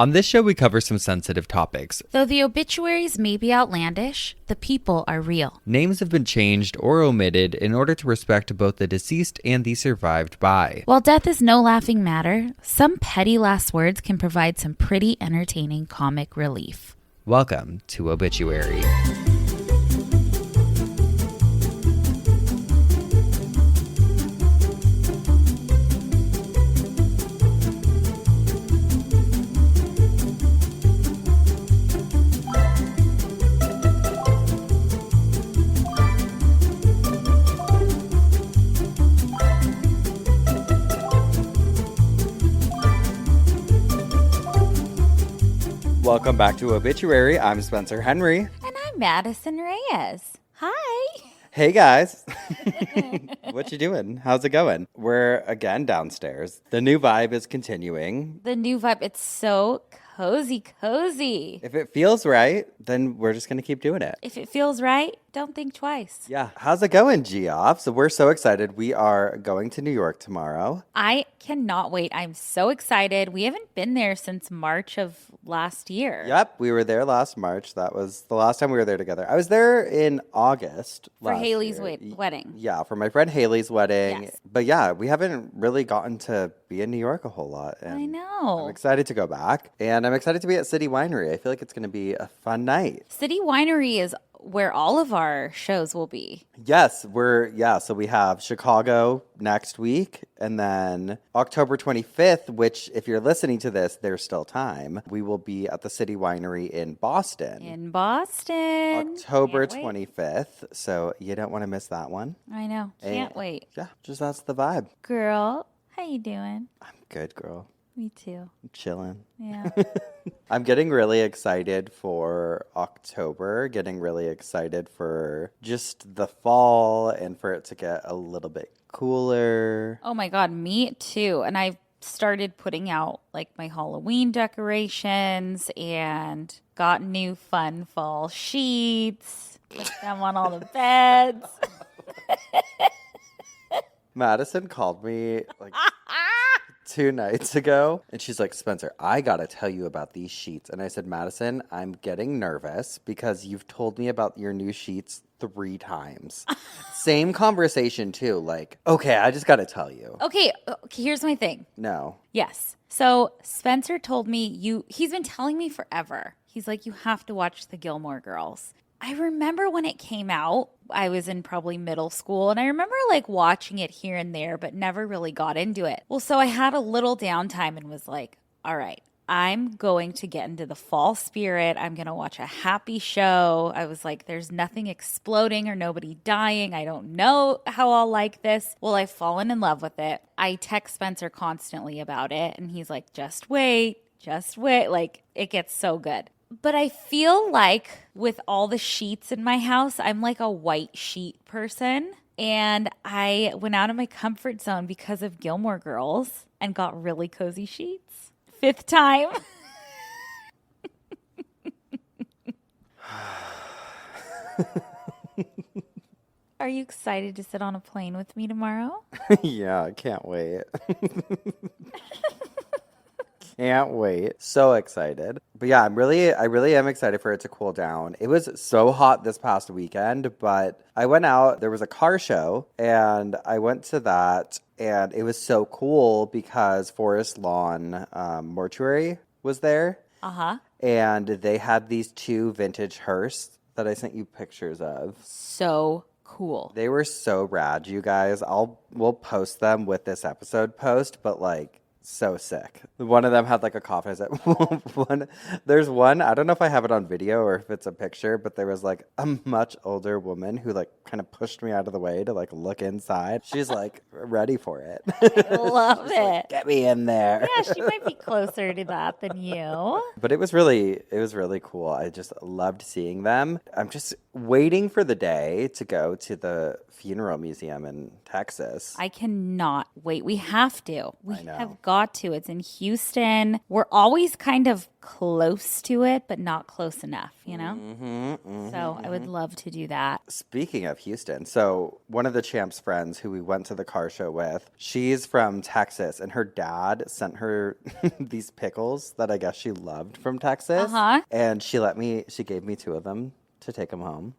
On this show, we cover some sensitive topics. Though the obituaries may be outlandish, the people are real. Names have been changed or omitted in order to respect both the deceased and the survived by. While death is no laughing matter, some petty last words can provide some pretty entertaining comic relief. Welcome to Obituary. Welcome back to Obituary. I'm Spencer Henry. And I'm Madison Reyes. Hi. Hey guys. What you doing? How's it going? We're again downstairs. The new vibe is continuing. The new vibe, it's so cozy. If it feels right, then we're just going to keep doing it. If it feels right, don't think twice. Yeah. How's it going, Geoff? So we're so excited. We are going to New York tomorrow. I cannot wait. I'm so excited. We haven't been there since March of last year. Yep. We were there last March. That was the last time we were there together. I was there in August For Haley's year. wedding. Yeah, for my friend Haley's wedding. Yes. But yeah, we haven't really gotten to be in New York a whole lot. And I know. I'm excited to go back. And I'm excited to be at City Winery. I feel like it's going to be a fun night. City Winery is where all of our shows will be. Yes, so we have Chicago next week, and then October 25th, which if you're listening to this, there's still time. We will be at the City Winery in Boston. October Can't wait. 25th, so you don't want to miss that one. I know. Can't wait. Yeah, just that's the vibe. Girl, how you doing? I'm good, girl. Me too. I'm chilling. Yeah. I'm getting really excited for October, getting really excited for just the fall and for it to get a little bit cooler. Oh my God, me too. And I've started putting out like my Halloween decorations and got new fun fall sheets. Put them on all the beds. Madison called me like 2 nights ago, and she's like, Spencer, I gotta tell you about these sheets. And I said, Madison, I'm getting nervous because you've told me about your new sheets 3 times. Same conversation too, like, okay, I just gotta tell you. Okay, here's my thing. No. Yes. So Spencer told me he's been telling me forever. He's like, you have to watch the Gilmore Girls. I remember when it came out, I was in probably middle school, and I remember like watching it here and there, but never really got into it. Well, so I had a little downtime and was like, all right, I'm going to get into the fall spirit. I'm going to watch a happy show. I was like, there's nothing exploding or nobody dying. I don't know how I'll like this. Well, I've fallen in love with it. I text Spencer constantly about it, and he's like, just wait. Like, it gets so good. But I feel like with all the sheets in my house, I'm like a white sheet person. And I went out of my comfort zone because of Gilmore Girls and got really cozy sheets. 5th time. Are you excited to sit on a plane with me tomorrow? Yeah, I can't wait. Can't wait. So excited. But yeah, I really am excited for it to cool down. It was so hot this past weekend, but I went out, there was a car show, and I went to that, and it was so cool because Forest Lawn Mortuary was there. Uh-huh. And they had these 2 vintage hearse that I sent you pictures of. So cool. They were so rad, you guys. We'll post them with this episode post, but like, so sick. One of them had like a coffin. There's one, I don't know if I have it on video or if it's a picture, but there was like a much older woman who like kind of pushed me out of the way to like look inside. She's like ready for it. I love it. Like, get me in there. Yeah, she might be closer to that than you. But it was really cool. I just loved seeing them. I'm just waiting for the day to go to the funeral museum in Texas. I cannot wait. We have to. We I know. have got to. It's in Houston. We're always kind of close to it, but not close enough, you know? So I would love to do that. Speaking of Houston, so one of the Champ's friends who we went to the car show with, she's from Texas, and her dad sent her these pickles that I guess she loved from Texas. And she gave me 2 of them to take them home.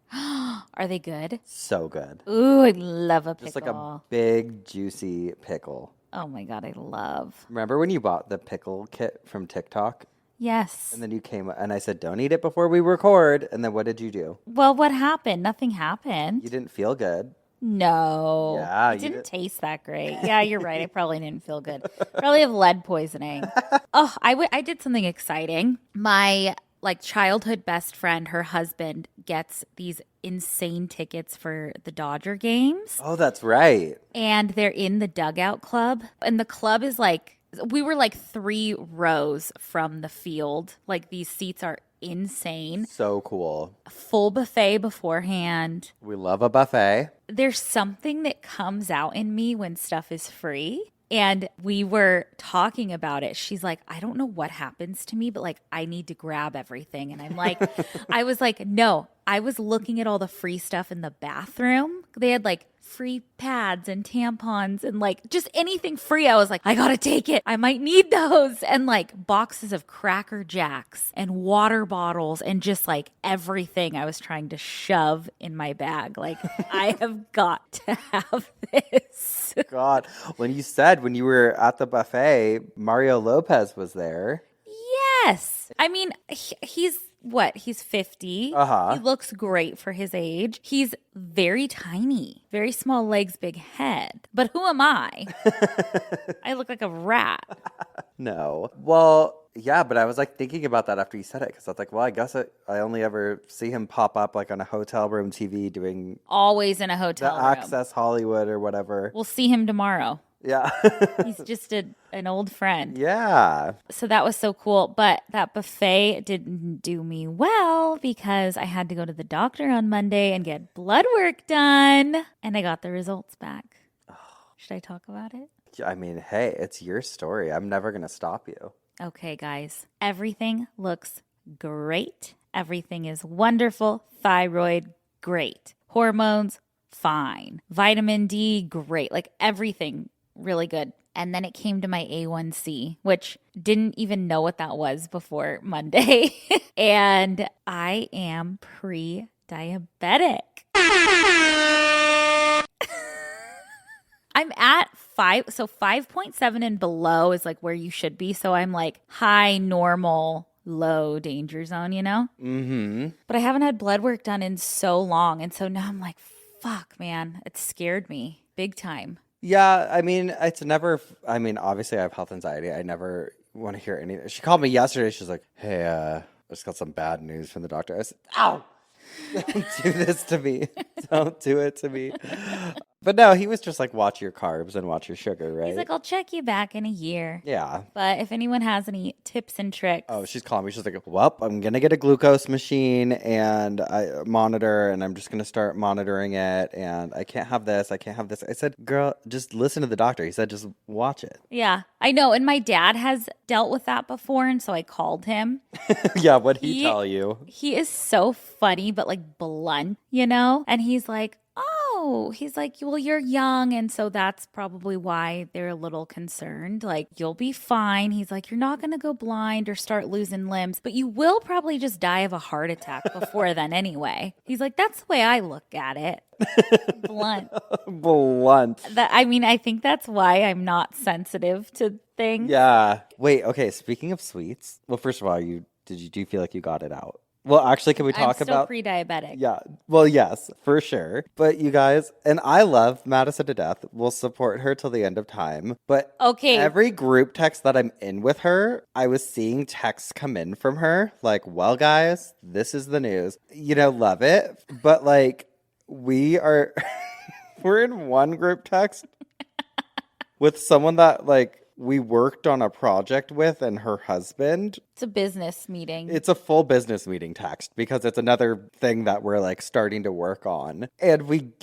Are they good? So good. Ooh, I love a pickle. Just like a big, juicy pickle. Oh my God, I love. Remember when you bought the pickle kit from TikTok? Yes. And then you came and I said, don't eat it before we record. And then what did you do? Well, what happened? Nothing happened. You didn't feel good. No. Yeah. It didn't taste that great. Yeah, you're right. I probably didn't feel good. Probably have lead poisoning. Oh, I did something exciting. My childhood best friend, her husband gets these insane tickets for the Dodger games. Oh, that's right. And they're in the dugout club. And the club is we were 3 rows from the field. These seats are insane. So cool. Full buffet beforehand. We love a buffet. There's something that comes out in me when stuff is free. And we were talking about it. She's like, I don't know what happens to me, but I need to grab everything. And I'm like, I was like, no, I was looking at all the free stuff in the bathroom. They had free pads and tampons and just anything free. I was like, I gotta take it. I might need those. And boxes of Cracker Jacks and water bottles and just everything I was trying to shove in my bag. I have got to have this. God, when you were at the buffet, Mario Lopez was there. Yes. I mean, he's what? He's 50. He looks great for his age. He's very tiny, very small legs, big head. But who am I? I look like a rat. No. Well, yeah, but I was thinking about that after you said it because I was like, well, I guess I only ever see him pop up on a hotel room TV doing always in a hotel room. Access Hollywood or whatever. We'll see him tomorrow. Yeah. He's just an old friend. Yeah. So that was so cool. But that buffet didn't do me well because I had to go to the doctor on Monday and get blood work done. And I got the results back. Should I talk about it? I mean, hey, it's your story. I'm never going to stop you. Okay, guys. Everything looks great. Everything is wonderful. Thyroid, great. Hormones, fine. Vitamin D, great. Everything, really good. And then it came to my A1C, which didn't even know what that was before Monday. And I am pre-diabetic. I'm at 5. So 5.7 and below is where you should be. So I'm high, normal, low danger zone, you know? Mm-hmm. But I haven't had blood work done in so long. And so now I'm fuck, man. It scared me big time. Yeah, I mean, obviously I have health anxiety. I never want to hear anything. She called me yesterday. She's like, hey, I just got some bad news from the doctor. I said, ow, don't do this to me. Don't do it to me. But no, he was just watch your carbs and watch your sugar, right? He's I'll check you back in a year. Yeah. But if anyone has any tips and tricks. Oh, she's calling me. She's like, well, I'm going to get a glucose machine and I monitor, and I'm just going to start monitoring it. And I can't have this. I can't have this. I said, girl, just listen to the doctor. He said, just watch it. Yeah, I know. And my dad has dealt with that before. And so I called him. Yeah, what'd he tell you? He is so funny, but blunt, you know? And he's like, he's like, well, you're young. And so that's probably why they're a little concerned. You'll be fine. He's like, you're not going to go blind or start losing limbs, but you will probably just die of a heart attack before then anyway. He's like, that's the way I look at it. Blunt. Blunt. I think that's why I'm not sensitive to things. Yeah. Wait, okay. Speaking of sweets, well, first of all, do you feel like you got it out? Well, actually, can we talk I'm still about pre-diabetic? Yeah. Well, yes, for sure. But you guys, and I love Madison to death. We'll support her till the end of time. But okay, every group text that I'm in with her, I was seeing texts come in from her well, guys, this is the news. Love it. But we're in one group text with someone that we worked on a project with and her husband. It's a business meeting. It's a full business meeting text because it's another thing that we're starting to work on. And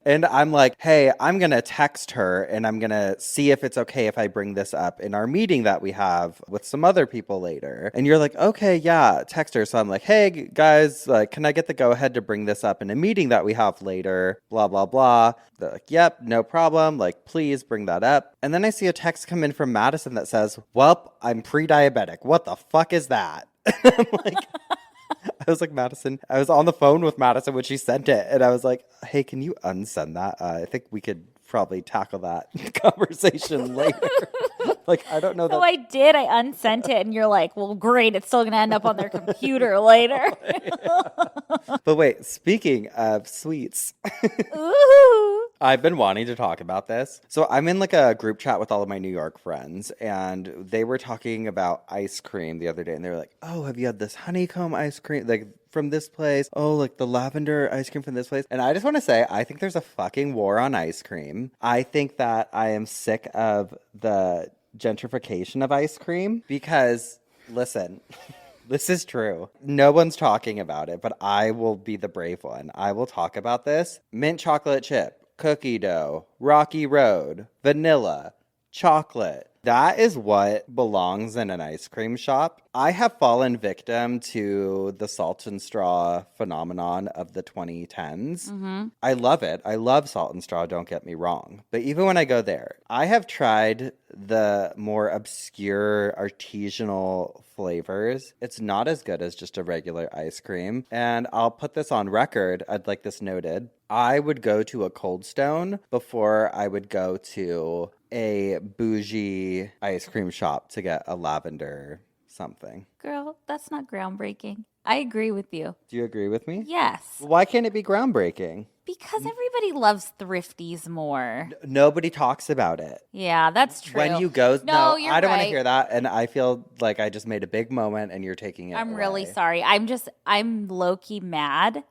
And I'm like, hey, I'm going to text her and I'm going to see if it's okay if I bring this up in our meeting that we have with some other people later. And you're like, okay, yeah, text her. So I'm like, hey, guys, like, can I get the go ahead to bring this up in a meeting that we have later? Blah, blah, blah. They're like, yep, no problem. Like, please bring that up. And then I see a text come in from Madison that says, well, I'm pre-diabetic. What the fuck is that? I'm like, I was like, Madison, I was on the phone with Madison when she sent it. And I was like, hey, can you unsend that? I think we could probably tackle that conversation later. Like, I don't know So that. I did. I unsent it, and you're like, well, great. It's still going to end up on their computer later. But wait, speaking of sweets, Ooh. I've been wanting to talk about this. So I'm in like a group chat with all of my New York friends, and they were talking about ice cream the other day. And they were like, oh, have you had this honeycomb ice cream? Like, from this place. Oh, like the lavender ice cream from this place. And I just want to say, I think there's a fucking war on ice cream. I think that I am sick of the gentrification of ice cream because, listen, this is true. No one's talking about it, but I will be the brave one. I will talk about this. Mint chocolate chip, cookie dough, Rocky Road, vanilla, chocolate. That is what belongs in an ice cream shop. I have fallen victim to the salt and straw phenomenon of the 2010s. Mm-hmm. I love it. I love salt and straw, don't get me wrong. But even when I go there, I have tried the more obscure artisanal flavors. It's not as good as just a regular ice cream. And I'll put this on record. I'd like this noted. I would go to a Cold Stone before I would go to a bougie ice cream shop to get a lavender something. Girl, that's not groundbreaking. I agree with you. Do you agree with me? Yes. Why can't it be groundbreaking? Because everybody loves thrifties more. Nobody talks about it. Yeah, that's true. When you go, No, you're I don't want to right. hear that. And I feel like I just made a big moment and you're taking it I'm really away. sorry. I'm low-key mad.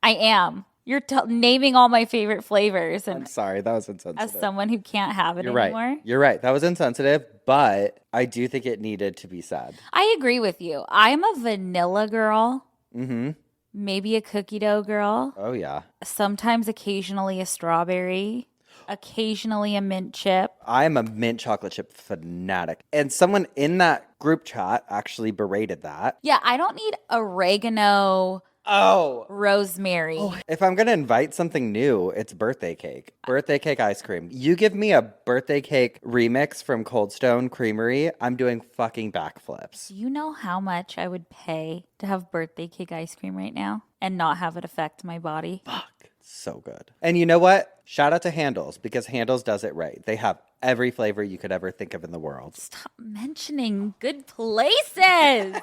I am. You're naming all my favorite flavors, I'm and sorry, that was insensitive. as someone who can't have it You're right. anymore. You're right. That was insensitive, but I do think it needed to be said. I agree with you. I'm a vanilla girl, Mm-hmm. maybe a cookie dough girl, Oh, yeah. sometimes occasionally a strawberry, occasionally a mint chip. I'm a mint chocolate chip fanatic. And someone in that group chat actually berated that. Yeah, I don't need oregano, Oh. rosemary. If I'm going to invite something new, it's birthday cake. Birthday cake ice cream. You give me a birthday cake remix from Cold Stone Creamery, I'm doing fucking backflips. Do you know how much I would pay to have birthday cake ice cream right now and not have it affect my body? Fuck. So good. And you know what? Shout out to Handles because Handles does it right. They have every flavor you could ever think of in the world. Stop mentioning good places.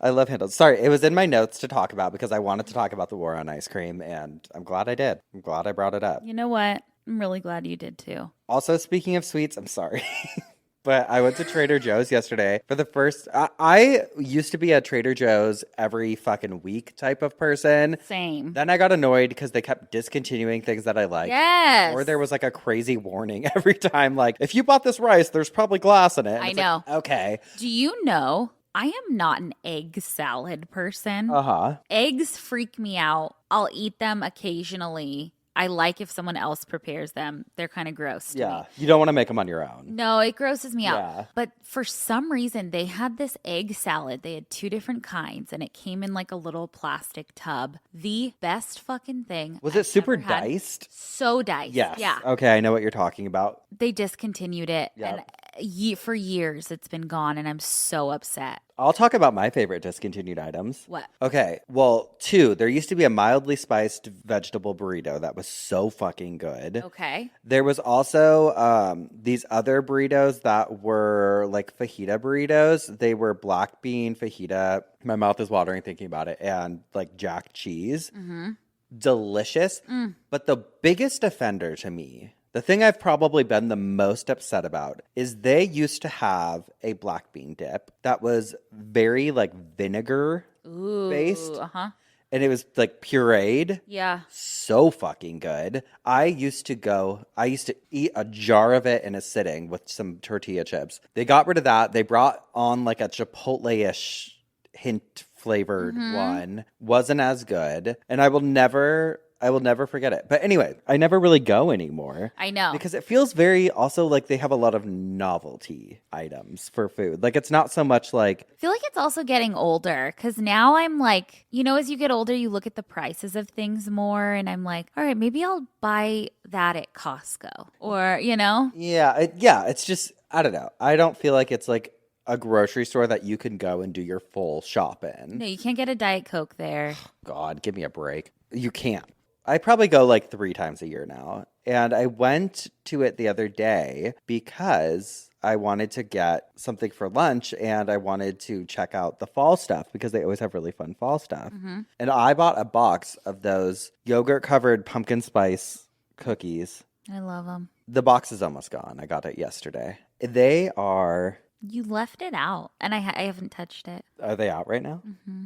I love Handles. Sorry, it was in my notes to talk about because I wanted to talk about the war on ice cream, and I'm glad I did. I'm glad I brought it up. You know what? I'm really glad you did too. Also, speaking of sweets, I'm sorry. But I went to Trader Joe's yesterday for the first. I used to be a Trader Joe's every fucking week type of person. Same. Then I got annoyed because they kept discontinuing things that I liked. Yes. Or there was like a crazy warning every time, like, if you bought this rice, there's probably glass in it. And I it's know. like, okay. Do you know I am not an egg salad person? Uh-huh. Eggs freak me out. I'll eat them occasionally. I like if someone else prepares them. They're kind of gross to me. Yeah. You don't want to make them on your own. No, it grosses me out. Yeah. But for some reason, they had this egg salad. They had 2 different kinds, and it came in like a little plastic tub. The best fucking thing. Was it I've super ever had. diced? So diced. Yes. Yeah. Okay, I know what you're talking about. They discontinued it. Yep. And for years, it's been gone, and I'm so upset. I'll talk about my favorite discontinued items. What? Okay, well, 2. There used to be a mildly spiced vegetable burrito that was so fucking good. Okay. There was also these other burritos that were like fajita burritos. They were black bean fajita. My mouth is watering thinking about it. And like jack cheese. Mm-hmm. Delicious. But the biggest offender to me, the thing I've probably been the most upset about, is they used to have a black bean dip that was very like vinegar based. Uh-huh. And it was like pureed. Yeah. So fucking good. I used to eat a jar of it in a sitting with some tortilla chips. They got rid of that. They brought on like a Chipotle-ish hint flavored one. Wasn't as good. And I will never forget it. But anyway, I never really go anymore. I know. Because it feels very also like they have a lot of novelty items for food. Like it's not so much like I feel like it's also getting older because now I'm like, as you get older, you look at the prices of things more, and I'm like, all right, maybe I'll buy that at Costco or, Yeah, it's just I don't know. I don't feel like it's like a grocery store that you can go and do your full shop in. No, you can't get a Diet Coke there. God, give me a break. You can't. I probably go like 3 times a year now. And I went to it the other day because I wanted to get something for lunch and I wanted to check out the fall stuff because they always have really fun fall stuff. Mm-hmm. And I bought a box of those yogurt-covered pumpkin spice cookies. I love them. The box is almost gone. I got it yesterday. They are... You left it out, and I haven't touched it. Are they out right now? Mm-hmm.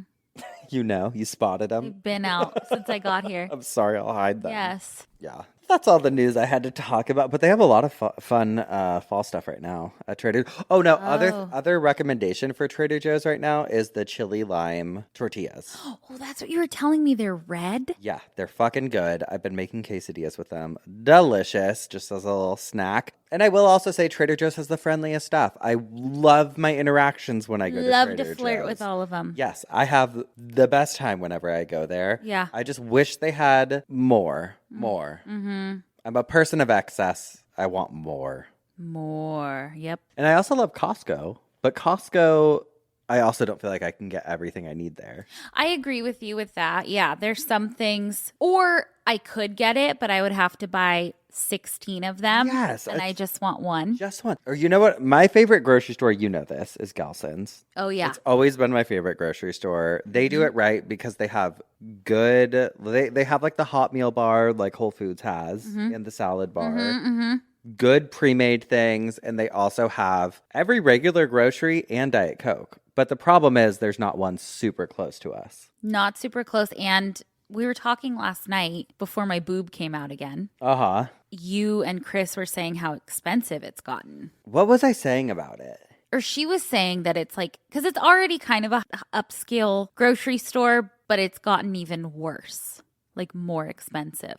You spotted them? They've been out since I got here. I'm sorry, I'll hide them. Yes. Yeah. That's all the news I had to talk about. But they have a lot of fun fall stuff right now at Trader. Oh no! Other recommendation for Trader Joe's right now is the chili lime tortillas. Oh, that's what you were telling me. They're red. Yeah, they're fucking good. I've been making quesadillas with them. Delicious, just as a little snack. And I will also say Trader Joe's has the friendliest stuff. I love my interactions when I go to Trader Joe's. Love to flirt with all of them. Yes, I have the best time whenever I go there. Yeah. I just wish they had more. Mm-hmm. I'm a person of excess. I want more. More. Yep. And I also love Costco. But Costco, I also don't feel like I can get everything I need there. I agree with you with that. Yeah, there's some things, or I could get it, but I would have to buy 16 of them. Yes. And I just want one. Just one. Or you know what? My favorite grocery store, this, is Gelson's. Oh, yeah. It's always been my favorite grocery store. They do it right because they have good, they have like the hot meal bar like Whole Foods has and the salad bar. Good pre-made things. And they also have every regular grocery and Diet Coke. But the problem is there's not one super close to us. Not super close. And we were talking last night before my boob came out again. Uh-huh. You and Chris were saying how expensive it's gotten. What was I saying about it? Or she was saying that it's like, because it's already kind of a upscale grocery store, but it's gotten even worse, like more expensive.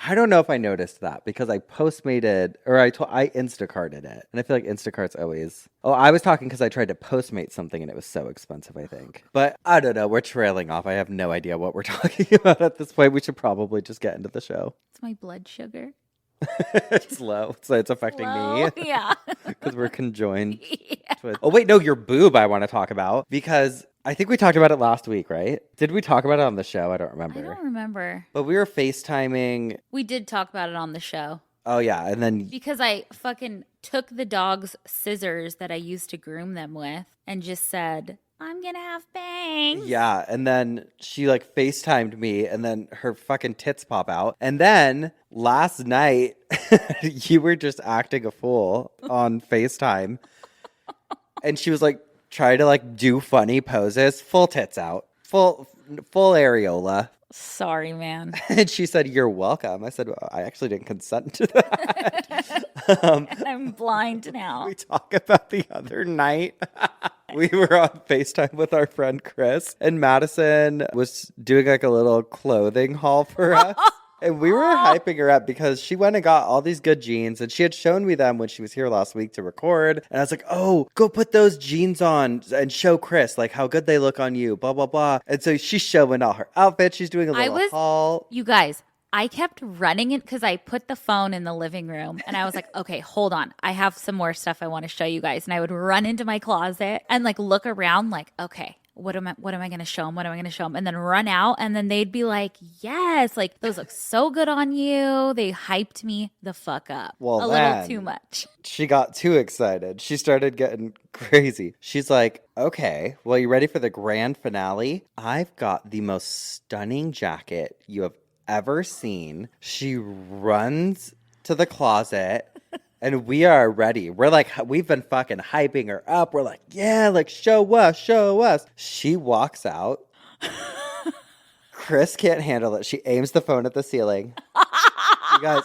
I don't know if I noticed that because I Postmated or I Instacarted it. And I feel like Instacart's always... Oh, I was talking because I tried to Postmate something and it was so expensive, I think. But I don't know. We're trailing off. I have no idea what we're talking about at this point. We should probably just get into the show. It's my blood sugar. It's low, so it's affecting me. Yeah. Because we're conjoined. Yeah. Oh, wait, no, your boob I want to talk about because... I think we talked about it last week, right? Did we talk about it on the show? I don't remember. I don't remember. But we were FaceTiming. We did talk about it on the show. Oh, yeah. And then... Because I fucking took the dog's scissors that I used to groom them with and just said, I'm going to have bangs. Yeah. And then she like FaceTimed me and then her fucking tits pop out. And then last night, you were just acting a fool on FaceTime. And she was like, try to like do funny poses, full tits out, full areola. Sorry, man. And she said, "You're welcome." I said, well, "I actually didn't consent to that." And I'm blind now. We talk about the other night. We were on FaceTime with our friend Chris, and Madison was doing like a little clothing haul for us. And we were hyping her up because she went and got all these good jeans and she had shown me them when she was here last week to record. And I was like, oh, go put those jeans on and show Chris like how good they look on you, blah, blah, blah. And so she's showing all her outfits. She's doing a little haul. You guys, I kept running it because I put the phone in the living room and I was like, okay, hold on. I have some more stuff I want to show you guys. And I would run into my closet and like look around like, okay, what am I going to show them? What am I going to show them? And then run out. And then they'd be like, yes, like those look so good on you. They hyped me the fuck up. Well, a little too much. She got too excited. She started getting crazy. She's like, okay, well, you ready for the grand finale? I've got the most stunning jacket you have ever seen. She runs to the closet. And we are ready. We're like, we've been fucking hyping her up. We're like, yeah, like show us, show us. She walks out. Chris can't handle it. She aims the phone at the ceiling. You guys,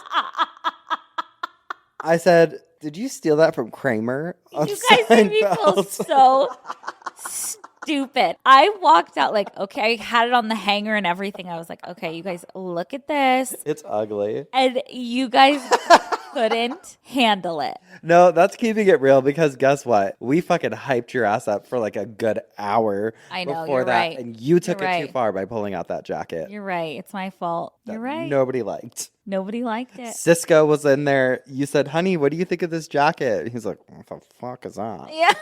I said, did you steal that from Kramer? You guys made me feel so stupid. I walked out like, okay, I had it on the hanger and everything. I was like, okay, you guys look at this. It's ugly. And you guys couldn't handle it. No, that's keeping it real because guess what? We fucking hyped your ass up for like a good hour I know, before you're that. right. And you took You're it right. too far by pulling out that jacket. You're right. It's my fault. You're right. Nobody liked. Nobody liked it. Cisco was in there. You said, honey, what do you think of this jacket? He's like, what the fuck is that? Yeah.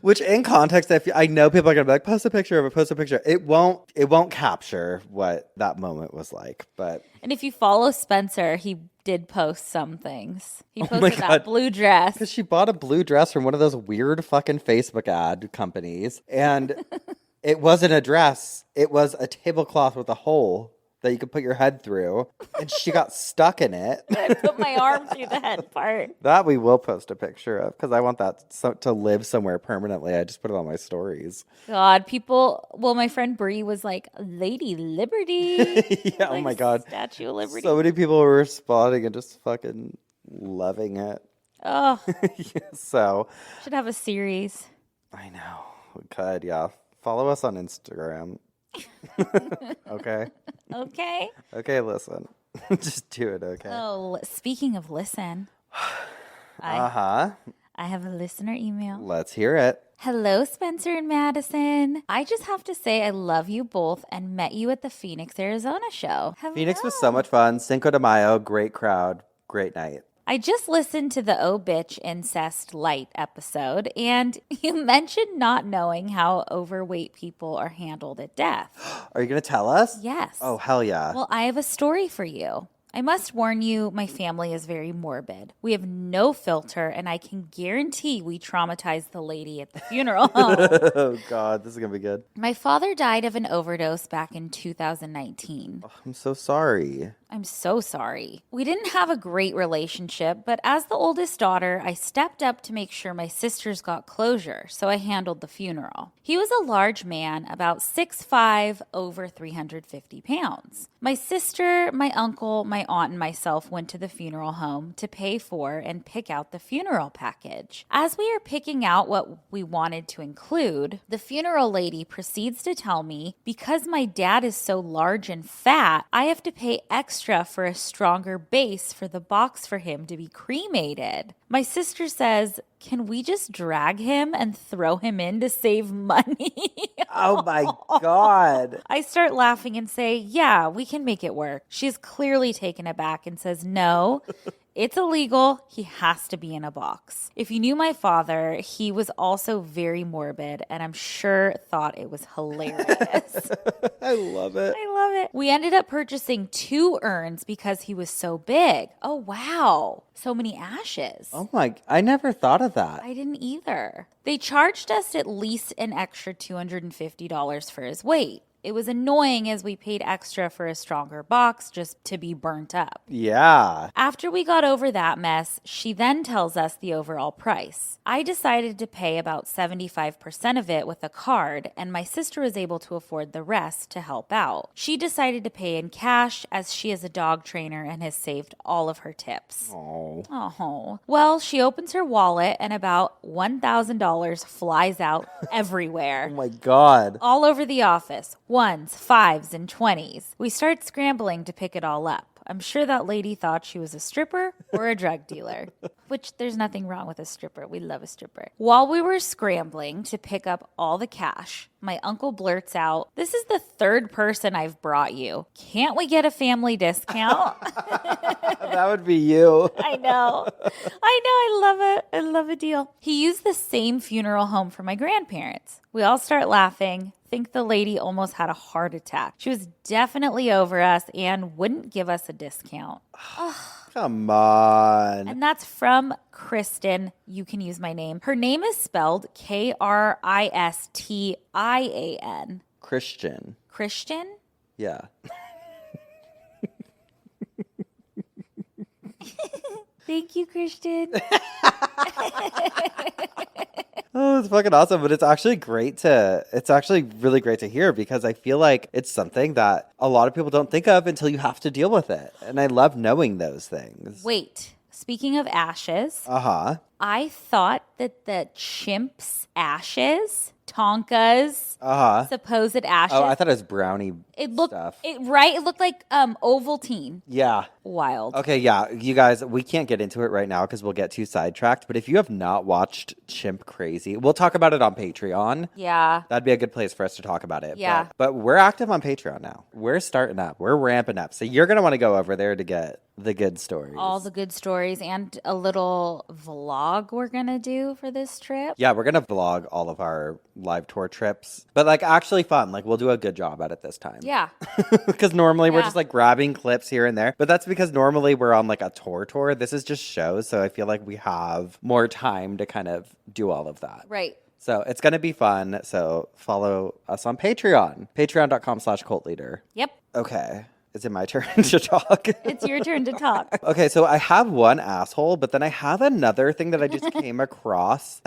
Which in context, I know people are gonna be like, post a picture of it, post a picture. It won't capture what that moment was like. But And if you follow Spencer, he did post some things. He my posted God. that blue dress. because she bought a blue dress from one of those weird fucking Facebook ad companies, and it wasn't a dress. It was a tablecloth with a hole that you could put your head through, and she got stuck in it. I put my arm through the head part. That we will post a picture of because I want that to live somewhere permanently. I just put it on my stories. God, my friend Bree was like, Lady Liberty. Yeah, oh my God. Statue of Liberty. So many people were responding and just fucking loving it. Oh, So, should have a series. I know. We could, yeah. Follow us on Instagram. Okay? Okay. Okay, listen. Just do it, okay? Oh, speaking of listen, Uh-huh. I have a listener email. Let's hear it. Hello, Spencer and Madison. I just have to say I love you both and met you at the Phoenix, Arizona show. Hello. Phoenix was so much fun. Cinco de Mayo, great crowd, great night. I just listened to the Oh Bitch Incest Light episode, and you mentioned not knowing how overweight people are handled at death. Are you going to tell us? Yes. Oh, hell yeah. Well, I have a story for you. I must warn you, my family is very morbid. We have no filter, and I can guarantee we traumatized the lady at the funeral home. Oh, God, this is going to be good. My father died of an overdose back in 2019. Oh, I'm so sorry. I'm so sorry. We didn't have a great relationship, but as the oldest daughter, I stepped up to make sure my sisters got closure, so I handled the funeral. He was a large man, about 6'5", over 350 pounds. My sister, my uncle, my aunt, and myself went to the funeral home to pay for and pick out the funeral package. As we are picking out what we wanted to include, the funeral lady proceeds to tell me, because my dad is so large and fat, I have to pay extra for a stronger base for the box for him to be cremated. My sister says, can we just drag him and throw him in to save money? Oh, my God. I start laughing and say, yeah, we can make it work. She's clearly taken aback and says, no, it's illegal. He has to be in a box. If you knew my father, he was also very morbid, and I'm sure thought it was hilarious. I love it. I love it. We ended up purchasing 2 urns because he was so big. Oh, wow. So many ashes. Oh, my. I never thought of that. I didn't either. They charged us at least an extra $250 for his weight. It was annoying as we paid extra for a stronger box just to be burnt up. Yeah. After we got over that mess, she then tells us the overall price. I decided to pay about 75% of it with a card, and my sister was able to afford the rest to help out. She decided to pay in cash as she is a dog trainer and has saved all of her tips. Oh. Well, she opens her wallet and about $1,000 flies out everywhere. Oh, my God. All over the office. 1s, 5s, and 20s. We start scrambling to pick it all up. I'm sure that lady thought she was a stripper or a drug dealer, which there's nothing wrong with a stripper. We love a stripper. While we were scrambling to pick up all the cash, my uncle blurts out, "This is the 3rd person I've brought you. Can't we get a family discount?" That would be you. I know. I love it. I love a deal. He used the same funeral home for my grandparents. We all start laughing. Think the lady almost had a heart attack. She was definitely over us and wouldn't give us a discount. Come on. And that's from Kristen. You can use my name. Her name is spelled Kristian. Christian. Christian? Yeah. Thank you, Christian. Oh, it's fucking awesome. But it's actually really great to hear because I feel like it's something that a lot of people don't think of until you have to deal with it. And I love knowing those things. Wait. speaking of ashes, Uh-huh. I thought that the chimp's ashes, Tonka's supposed ashes. Oh, I thought it was brownie it looked stuff. It looked like Ovaltine. Yeah. Wild. Okay, yeah. You guys, we can't get into it right now because we'll get too sidetracked. But if you have not watched Chimp Crazy, we'll talk about it on Patreon. Yeah. That'd be a good place for us to talk about it. Yeah. But we're active on Patreon now. We're starting up. We're ramping up. So you're going to want to go over there to get the good stories. All the good stories and a little vlog we're going to do for this trip. Yeah, we're going to vlog all of our live tour trips. But like actually fun. Like we'll do a good job at it this time. Yeah. Because normally we're Yeah. just like grabbing clips here and there. But that's because normally we're on like a tour. This is just shows. So I feel like we have more time to kind of do all of that. Right. So it's going to be fun. So follow us on Patreon. Patreon.com/cultleader. Yep. Okay. Is it my turn to talk? It's your turn to talk. Okay, so I have one asshole, but then I have another thing that I just came across.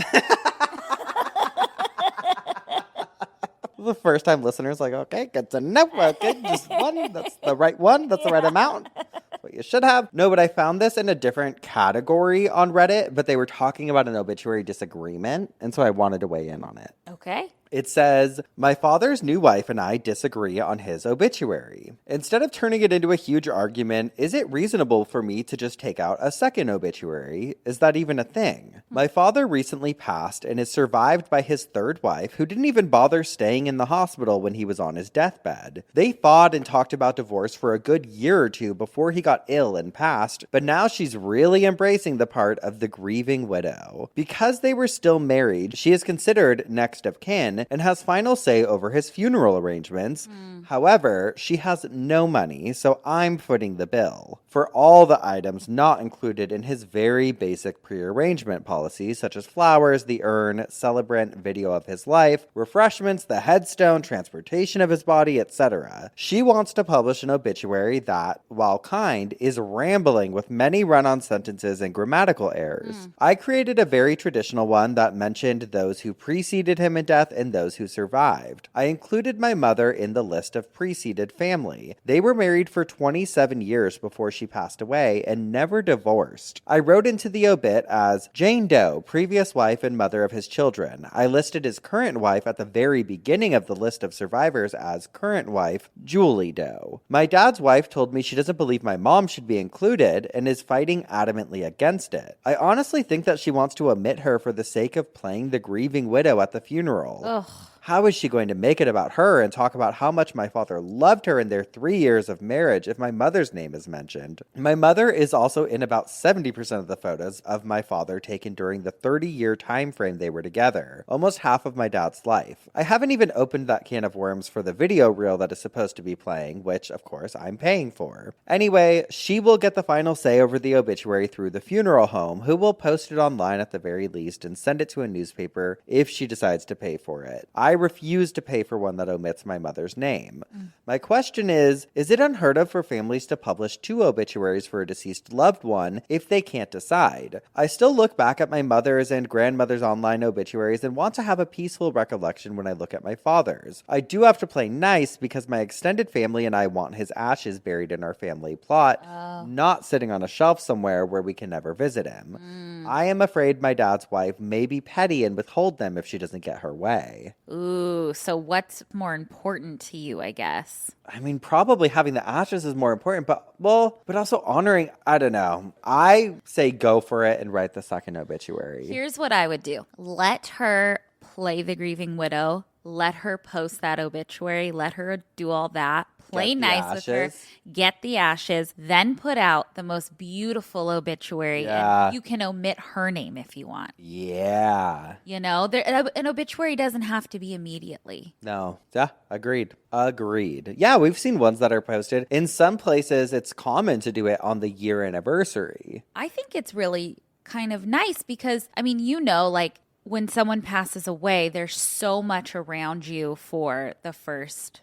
The first time listeners like, okay, good to know. Okay, just one. That's the right one. That's the right amount. That's what you should have. No, but I found this in a different category on Reddit, but they were talking about an obituary disagreement, and so I wanted to weigh in on it. Okay. It says, my father's new wife and I disagree on his obituary. Instead of turning it into a huge argument, is it reasonable for me to just take out a second obituary? Is that even a thing? My father recently passed and is survived by his third wife, who didn't even bother staying in the hospital when he was on his deathbed. They fought and talked about divorce for a good year or two before he got ill and passed, but now she's really embracing the part of the grieving widow. Because they were still married, she is considered next of kin and has final say over his funeral arrangements. However, she has no money, so I'm footing the bill for all the items not included in his very basic pre-arrangement policy, such as flowers, the urn, celebrant video of his life, refreshments, the headstone, transportation of his body, etc. She wants to publish an obituary that, while kind, is rambling with many run-on sentences and grammatical errors. I created a very traditional one that mentioned those who preceded him in death and those who survived. I included my mother in the list of preceded family. They were married for 27 years before she passed away and never divorced. I wrote into the obit as Jane Doe, previous wife and mother of his children. I listed his current wife at the very beginning of the list of survivors as current wife, Julie Doe. My dad's wife told me she doesn't believe my mom should be included and is fighting adamantly against it. I honestly think that she wants to omit her for the sake of playing the grieving widow at the funeral. Ugh. How is she going to make it about her and talk about how much my father loved her in their 3 years of marriage if my mother's name is mentioned? My mother is also in about 70% of the photos of my father taken during the 30-year time frame they were together, almost half of my dad's life. I haven't even opened that can of worms for the video reel that is supposed to be playing, which, of course, I'm paying for. Anyway, she will get the final say over the obituary through the funeral home, who will post it online at the very least and send it to a newspaper if she decides to pay for it. I refuse to pay for one that omits my mother's name. My question is it unheard of for families to publish 2 obituaries for a deceased loved one if they can't decide? I still look back at my mother's and grandmother's online obituaries and want to have a peaceful recollection when I look at my father's. I do have to play nice because my extended family and I want his ashes buried in our family plot, not sitting on a shelf somewhere where we can never visit him. I am afraid my dad's wife may be petty and withhold them if she doesn't get her way. Ooh, so what's more important to you, I guess? I mean, probably having the ashes is more important, but also honoring, I don't know. I say go for it and write the second obituary. Here's what I would do. Let her play the grieving widow. Let her post that obituary. Let her do all that. Play nice with her. Get the ashes. Then put out the most beautiful obituary. Yeah. And you can omit her name if you want. Yeah. You know, an obituary doesn't have to be immediately. No. Yeah, agreed. Yeah, we've seen ones that are posted. In some places, it's common to do it on the year anniversary. I think it's really kind of nice because, I mean, you know, like when someone passes away, there's so much around you for the first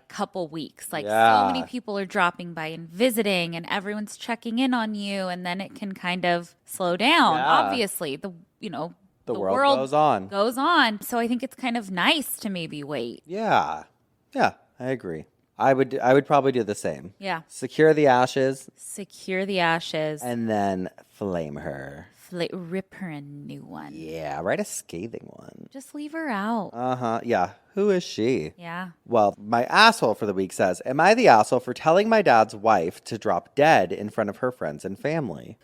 couple weeks. Like so many people are dropping by and visiting and everyone's checking in on you, and then it can kind of slow down. Yeah. Obviously, the world goes on. Goes on. So I think it's kind of nice to maybe wait. Yeah. Yeah, I agree. I would probably do the same. Yeah. Secure the ashes Secure the ashes. and then flame her. Rip her a new one. Yeah, write a scathing one. Just leave her out. Uh-huh. Yeah. Who is she? Yeah. Well, my asshole for the week says, am I the asshole for telling my dad's wife to drop dead in front of her friends and family?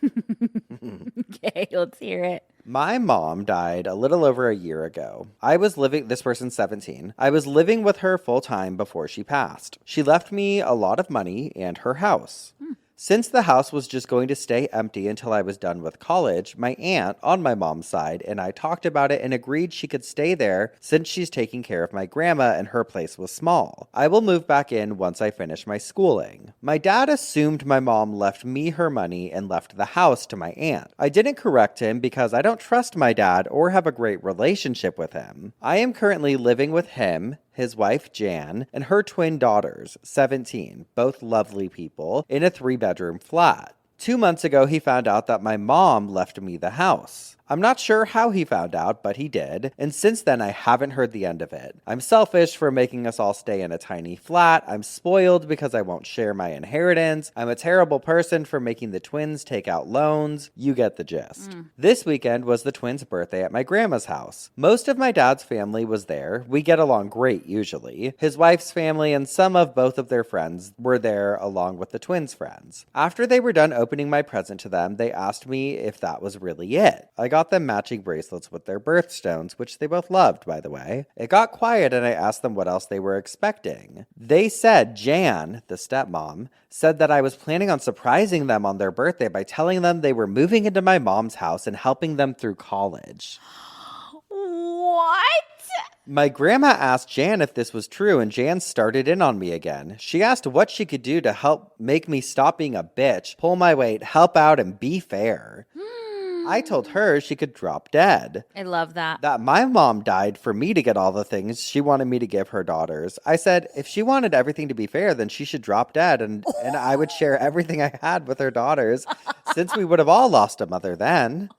Okay, let's hear it. My mom died a little over a year ago. This person's 17. I was living with her full time before she passed. She left me a lot of money and her house. Since the house was just going to stay empty until I was done with college, my aunt on my mom's side and I talked about it and agreed she could stay there since she's taking care of my grandma and her place was small. I will move back in once I finish my schooling. My dad assumed my mom left me her money and left the house to my aunt. I didn't correct him because I don't trust my dad or have a great relationship with him. I am currently living with him, his wife Jan, and her twin daughters, 17, both lovely people, in a 3-bedroom flat. 2 months ago, he found out that my mom left me the house. I'm not sure how he found out, but he did, and since then I haven't heard the end of it. I'm selfish for making us all stay in a tiny flat. I'm spoiled because I won't share my inheritance. I'm a terrible person for making the twins take out loans. You get the gist. This weekend was the twins' birthday at my grandma's house. Most of my dad's family was there. We get along great usually. His wife's family and some of both of their friends were there along with the twins' friends. After they were done opening my present to them, they asked me if that was really it. I got them matching bracelets with their birthstones, which they both loved, by the way. It got quiet and I asked them what else they were expecting. They said Jan, the stepmom, said that I was planning on surprising them on their birthday by telling them they were moving into my mom's house and helping them through college. What? My grandma asked Jan if this was true, and Jan started in on me again. She asked what she could do to help make me stop being a bitch, pull my weight, help out, and be fair. I told her she could drop dead. I love that. That my mom died for me to get all the things she wanted me to give her daughters. I said, if she wanted everything to be fair, then she should drop dead, and I would share everything I had with her daughters, since we would have all lost a mother then.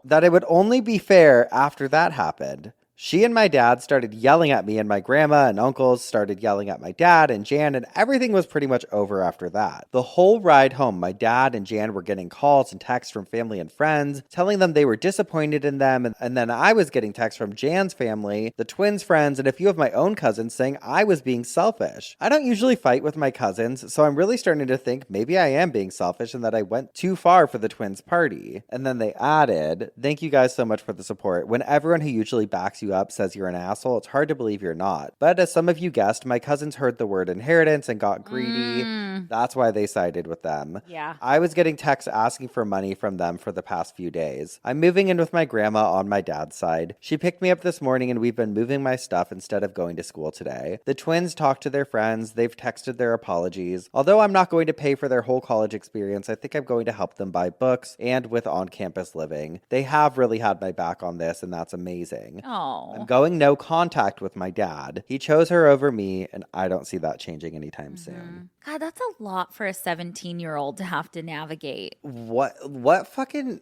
That it would only be fair after that happened. She and my dad started yelling at me, and my grandma and uncles started yelling at my dad and Jan, and everything was pretty much over after that. The whole ride home, my dad and Jan were getting calls and texts from family and friends, telling them they were disappointed in them, and then I was getting texts from Jan's family, the twins' friends, and a few of my own cousins saying I was being selfish. I don't usually fight with my cousins, so I'm really starting to think maybe I am being selfish and that I went too far for the twins' party. And then they added, thank you guys so much for the support. When everyone who usually backs you up says you're an asshole, it's hard to believe you're not. But as some of you guessed, my cousins heard the word inheritance and got greedy. That's why they sided with them. Yeah. I was getting texts asking for money from them for the past few days. I'm moving in with my grandma on my dad's side. She picked me up this morning and we've been moving my stuff instead of going to school today. The twins talked to their friends. They've texted their apologies. Although I'm not going to pay for their whole college experience, I think I'm going to help them buy books and with on-campus living. They have really had my back on this, and that's amazing. Oh. I'm going no contact with my dad. He chose her over me, and I don't see that changing anytime soon. God, that's a lot for a 17-year-old to have to navigate. What fucking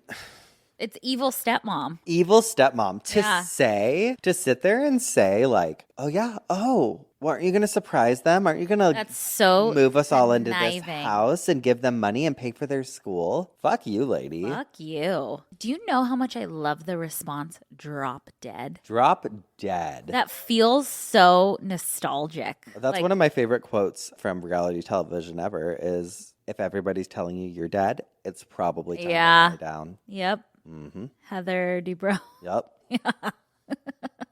It's evil stepmom. evil stepmom Yeah. to sit there and say like, oh yeah, oh, well, aren't you going to surprise them? Aren't you going to That's so move us all into this conniving. house and give them money and pay for their school? Fuck you, lady. Fuck you. Do you know how much I love the response, drop dead? Drop dead. That feels so nostalgic. That's Like, one of my favorite quotes from reality television ever is, if everybody's telling you you're dead, it's probably time Yeah. to lie down. Yep. Mm-hmm. Heather Dubrow. Yep.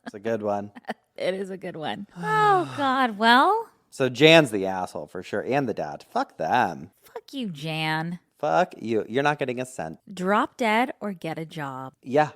It's a good one. It is a good one. Oh, God. Well, So Jan's the asshole for sure, and the dad. Fuck them. fuck you, Jan. Fuck you. You're not getting a cent. Drop dead or get a job. Yeah.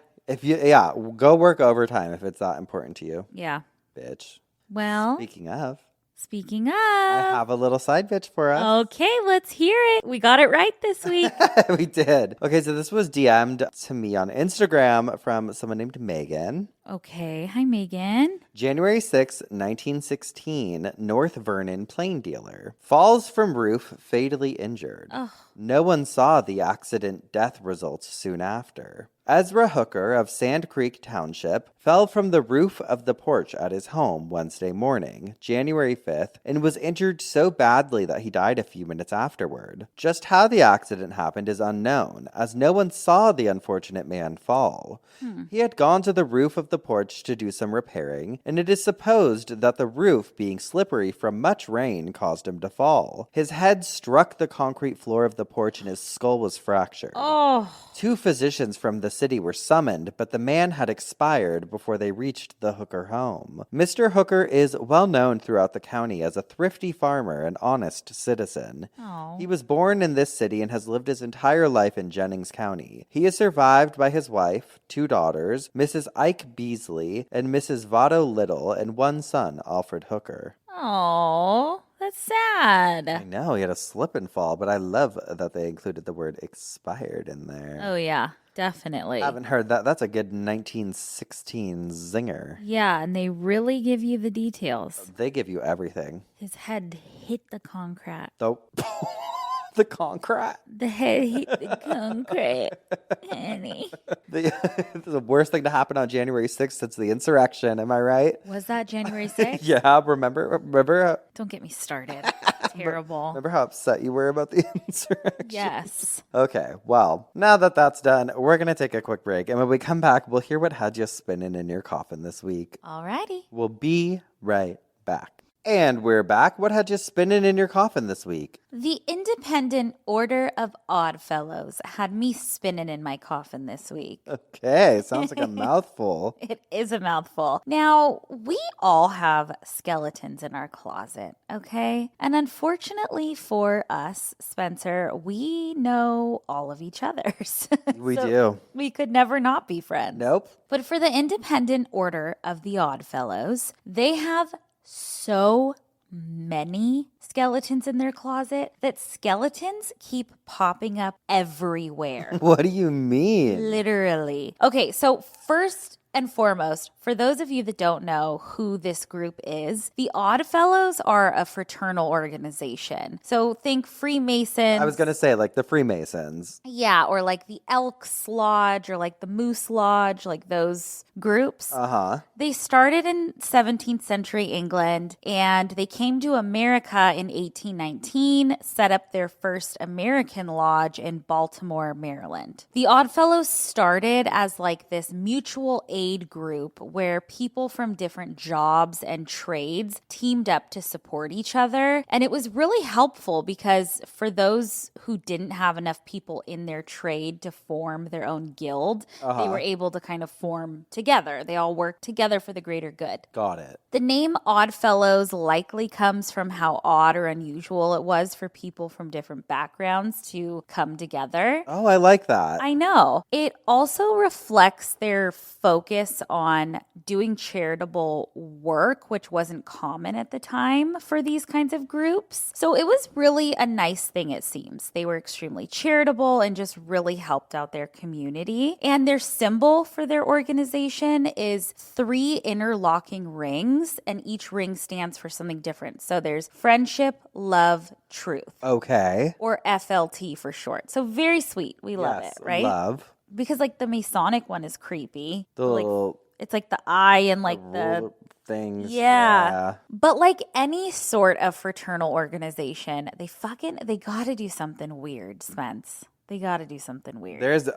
Go work overtime if it's that important to you, Yeah. bitch. Well, Speaking of, speaking I of. have a little side bitch for us. Okay, let's hear it. We got it right this week. We did. Okay, so this was DM'd to me on Instagram from someone named Megan. Okay. Hi, Megan. January 6, 1916, North Vernon plane dealer. Falls from roof, fatally injured. Oh. No one saw the accident death results soon after. Ezra Hooker of Sand Creek Township fell from the roof of the porch at his home Wednesday morning, January 5th, and was injured so badly that he died a few minutes afterward. Just how the accident happened is unknown, as no one saw the unfortunate man fall. He had gone to the roof of the porch to do some repairing, and it is supposed that the roof, being slippery from much rain, caused him to fall. His head struck the concrete floor of the porch and his skull was fractured. Oh. 2 physicians from the city were summoned, but the man had expired before they reached the Hooker home. Mr. Hooker is well known throughout the county as a thrifty farmer and honest citizen. Oh. He was born in this city and has lived his entire life in Jennings County. He is survived by his wife, 2 daughters, Mrs. Ike Beasley and Mrs. Votto Little, and 1 son, Alfred Hooker. Oh, that's sad. I know, he had a slip and fall, but I love that they included the word expired in there. Oh, yeah, definitely. I haven't heard that. That's a good 1916 zinger. Yeah, and they really give you the details. They give you everything. His head hit the concrete. The concrete. The head hit the concrete. Honey. The worst thing to happen on January 6th since the insurrection. Am I right? Was that January 6th? Yeah. Remember? Don't get me started. Terrible. Remember how upset you were about the insurrection? Yes. Okay, well, now that that's done, we're going to take a quick break. And when we come back, we'll hear what had you spinning in your coffin this week. Alrighty. We'll be right back. And we're back. What had you spinning in your coffin this week? The Independent Order of Oddfellows had me spinning in my coffin this week. Okay, sounds like a mouthful. It is a mouthful. Now, we all have skeletons in our closet, okay? And unfortunately for us, Spencer, we know all of each other's. We do. We could never not be friends. Nope. But for the Independent Order of the Oddfellows, they have so many skeletons in their closet that skeletons keep popping up everywhere. What do you mean? Literally. Okay, so first and foremost, for those of you that don't know who this group is, the Oddfellows are a fraternal organization. So think Freemasons. I was going to say, like the Freemasons. Yeah, or like the Elks Lodge or like the Moose Lodge, like those groups. Uh-huh. They started in 17th century England and they came to America in 1819, set up their first American lodge in Baltimore, Maryland. The Oddfellows started as like this mutual aid group where people from different jobs and trades teamed up to support each other. And it was really helpful because for those who didn't have enough people in their trade to form their own guild, they were able to kind of form together. They all worked together for the greater good. Got it. The name Oddfellows likely comes from how odd or unusual it was for people from different backgrounds to come together. Oh, I like that. I know. It also reflects their focus on doing charitable work, which wasn't common at the time for these kinds of groups. So it was really a nice thing, it seems. They were extremely charitable and just really helped out their community. And their symbol for their organization is 3 interlocking rings, and each ring stands for something different. So there's friendship, love, truth. Okay. Or FLT for short. So very sweet. We love it, right? Love. Because like the Masonic one is creepy. The Like, little it's like the eye and like the ruler things. yeah. But like any sort of fraternal organization, they gotta do something weird, Spence. They gotta do something weird. There's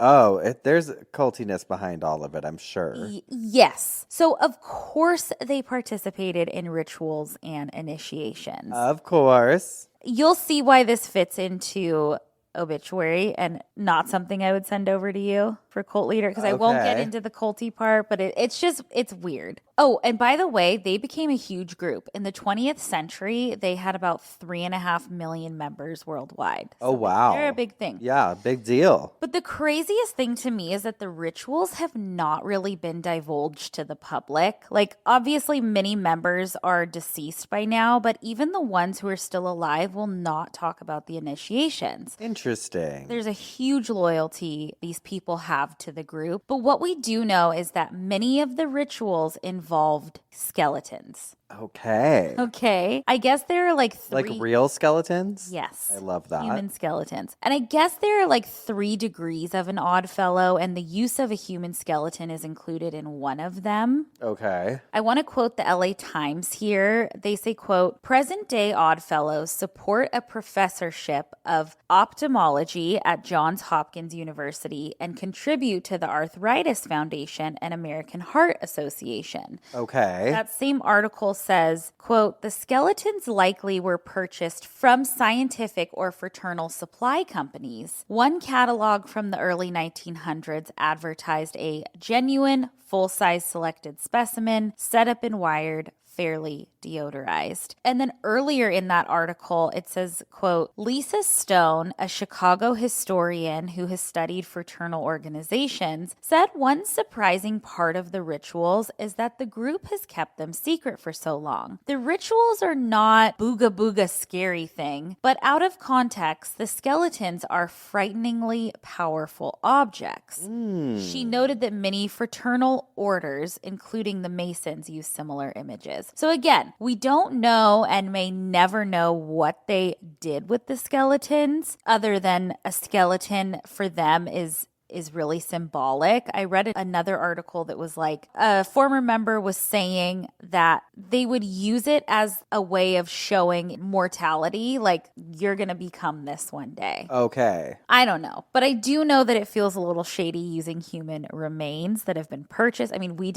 cultiness behind all of it, I'm sure. Yes. So of course they participated in rituals and initiations. Of course. You'll see why this fits into obituary and not something I would send over to you for cult leader, because I won't get into the culty part, but it's weird. Oh, and by the way, they became a huge group. In the 20th century, they had about 3.5 million members worldwide. So Oh, wow. They're a big thing. Yeah, big deal. But the craziest thing to me is that the rituals have not really been divulged to the public. Like, obviously, many members are deceased by now, but even the ones who are still alive will not talk about the initiations. Interesting. There's a huge loyalty these people have have to the group. But what we do know is that many of the rituals involved skeletons. Okay. Okay. I guess there are like three. Like real skeletons? Yes. I love that. Human skeletons. And I guess there are like 3 degrees of an odd fellow, and the use of a human skeleton is included in one of them. Okay. I want to quote the LA Times here. They say, quote, present day odd fellows support a professorship of ophthalmology at Johns Hopkins University and contribute to the Arthritis Foundation and American Heart Association. Okay. That same article says, quote, the skeletons likely were purchased from scientific or fraternal supply companies. One catalog from the early 1900s advertised a genuine, full-size selected specimen, set up and wired, fairly deodorized. And then earlier in that article, it says, quote, Lisa Stone, a Chicago historian who has studied fraternal organizations, said one surprising part of the rituals is that the group has kept them secret for so long. The rituals are not booga booga scary thing, but out of context, the skeletons are frighteningly powerful objects. She noted that many fraternal orders, including the Masons, use similar images. So again, we don't know and may never know what they did with the skeletons, other than a skeleton for them is really symbolic. I read another article that was like a former member was saying that they would use it as a way of showing mortality, like you're going to become this one day. Okay. I don't know, but I do know that it feels a little shady using human remains that have been purchased. I mean, we've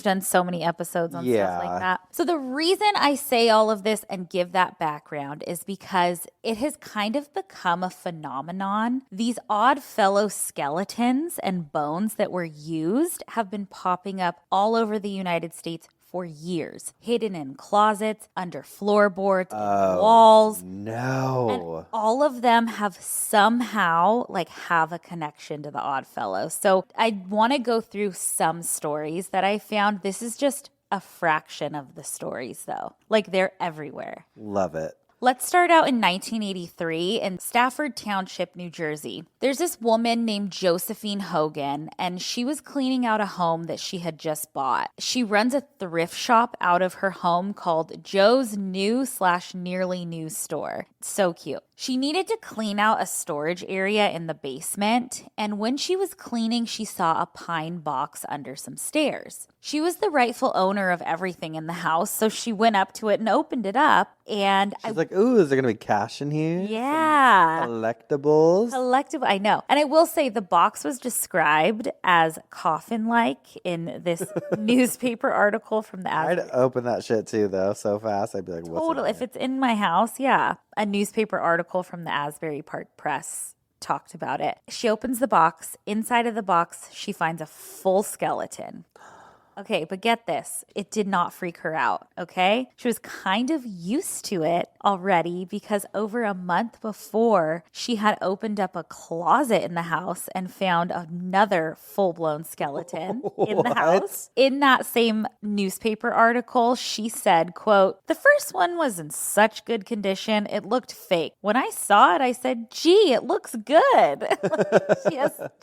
done so many episodes on stuff like that. So the reason I say all of this and give that background is because it has kind of become a phenomenon. These odd fellow skeletons and bones that were used have been popping up all over the United States for years, hidden in closets, under floorboards, in walls. No. And all of them have somehow have a connection to the Odd Fellow. So I want to go through some stories that I found. This is just a fraction of the stories though. They're everywhere. Love it. Let's start out in 1983 in Stafford Township, New Jersey. There's this woman named Josephine Hogan, and she was cleaning out a home that she had just bought. She runs a thrift shop out of her home called Joe's New/Nearly New Store. So cute. She needed to clean out a storage area in the basement, and when she was cleaning, she saw a pine box under some stairs. She was the rightful owner of everything in the house, so she went up to it and opened it up, and She's like, ooh, is there going to be cash in here? Yeah. Collectibles? Collectible, I know. And I will say the box was described as coffin-like in this newspaper article from the I'd open that shit too, though, so fast. I'd be like, what's Totally. If it's in my house, yeah. A newspaper article from the Asbury Park Press talked about it. She opens the box. Inside of the box, she finds a full skeleton. Okay, but get this. It did not freak her out, okay? She was kind of used to it already because over a month before, she had opened up a closet in the house and found another full-blown skeleton in the house. In that same newspaper article, she said, quote, the first one was in such good condition, it looked fake. When I saw it, I said, gee, it looks good.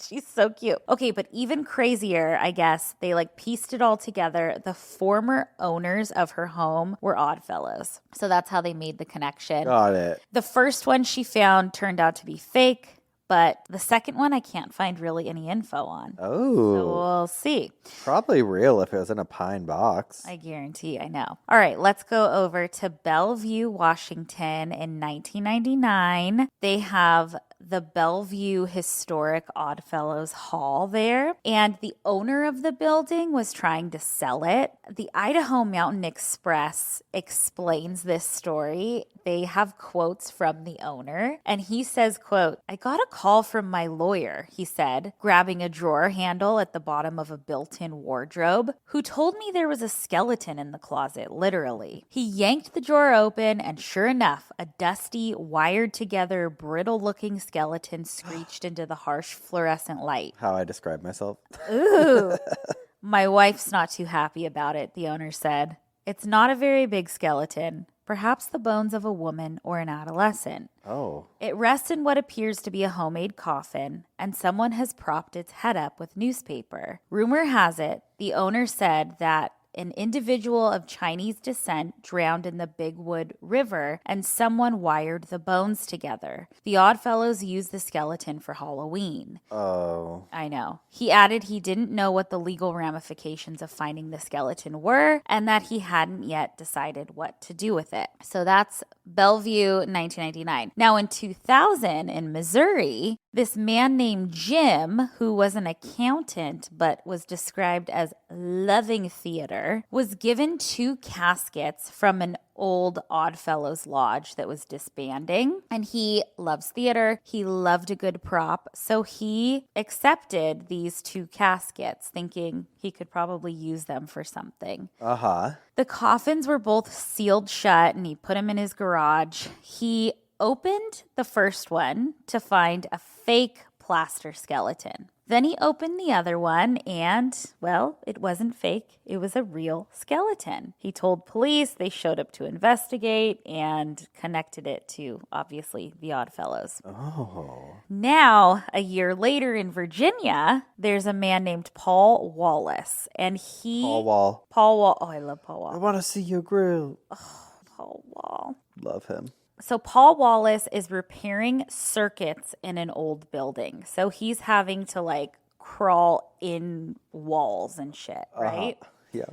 She's so cute. Okay, but even crazier, I guess, they pieced it all together. The former owners of her home were Oddfellows. So that's how they made the connection. Got it. The first one she found turned out to be fake, but the second one I can't find really any info on. Oh. So we'll see. Probably real if it was in a pine box. I guarantee, I know. All right, let's go over to Bellevue, Washington in 1999. They have the Bellevue Historic Oddfellows Hall there, and the owner of the building was trying to sell it. The Idaho Mountain Express explains this story. They have quotes from the owner, and he says, quote, I got a call from my lawyer, he said, grabbing a drawer handle at the bottom of a built-in wardrobe, who told me there was a skeleton in the closet, literally. He yanked the drawer open, and sure enough, a dusty, wired-together, brittle-looking skeleton screeched into the harsh fluorescent light. How I describe myself. Ooh. My wife's not too happy about it, the owner said. It's not a very big skeleton. perhaps the bones of a woman or an adolescent. Oh. It rests in what appears to be a homemade coffin, and someone has propped its head up with newspaper. Rumor has it, the owner said that an individual of Chinese descent drowned in the Big Wood River, and someone wired the bones together. The Oddfellows used the skeleton for Halloween. Oh. I know. He added he didn't know what the legal ramifications of finding the skeleton were, and that he hadn't yet decided what to do with it. So that's Bellevue, 1999. Now in 2000, in Missouri, this man named Jim, who was an accountant but was described as loving theater, was given 2 caskets from an old Oddfellows lodge that was disbanding. And he loves theater. He loved a good prop. So he accepted these 2 caskets, thinking he could probably use them for something. Uh-huh. The coffins were both sealed shut, and he put them in his garage. He opened the first one to find a fake plaster skeleton. Then he opened the other one and, well, it wasn't fake. It was a real skeleton. He told police. They showed up to investigate and connected it to, obviously, the Oddfellows. Oh. Now, a year later in Virginia, there's a man named Paul Wallace. And Paul Wall. Oh, I love Paul I Wall. want to see your grill. Paul Wall. Love him. So Paul Wallace is repairing circuits in an old building. So he's having to like crawl in walls and shit, right? Yeah.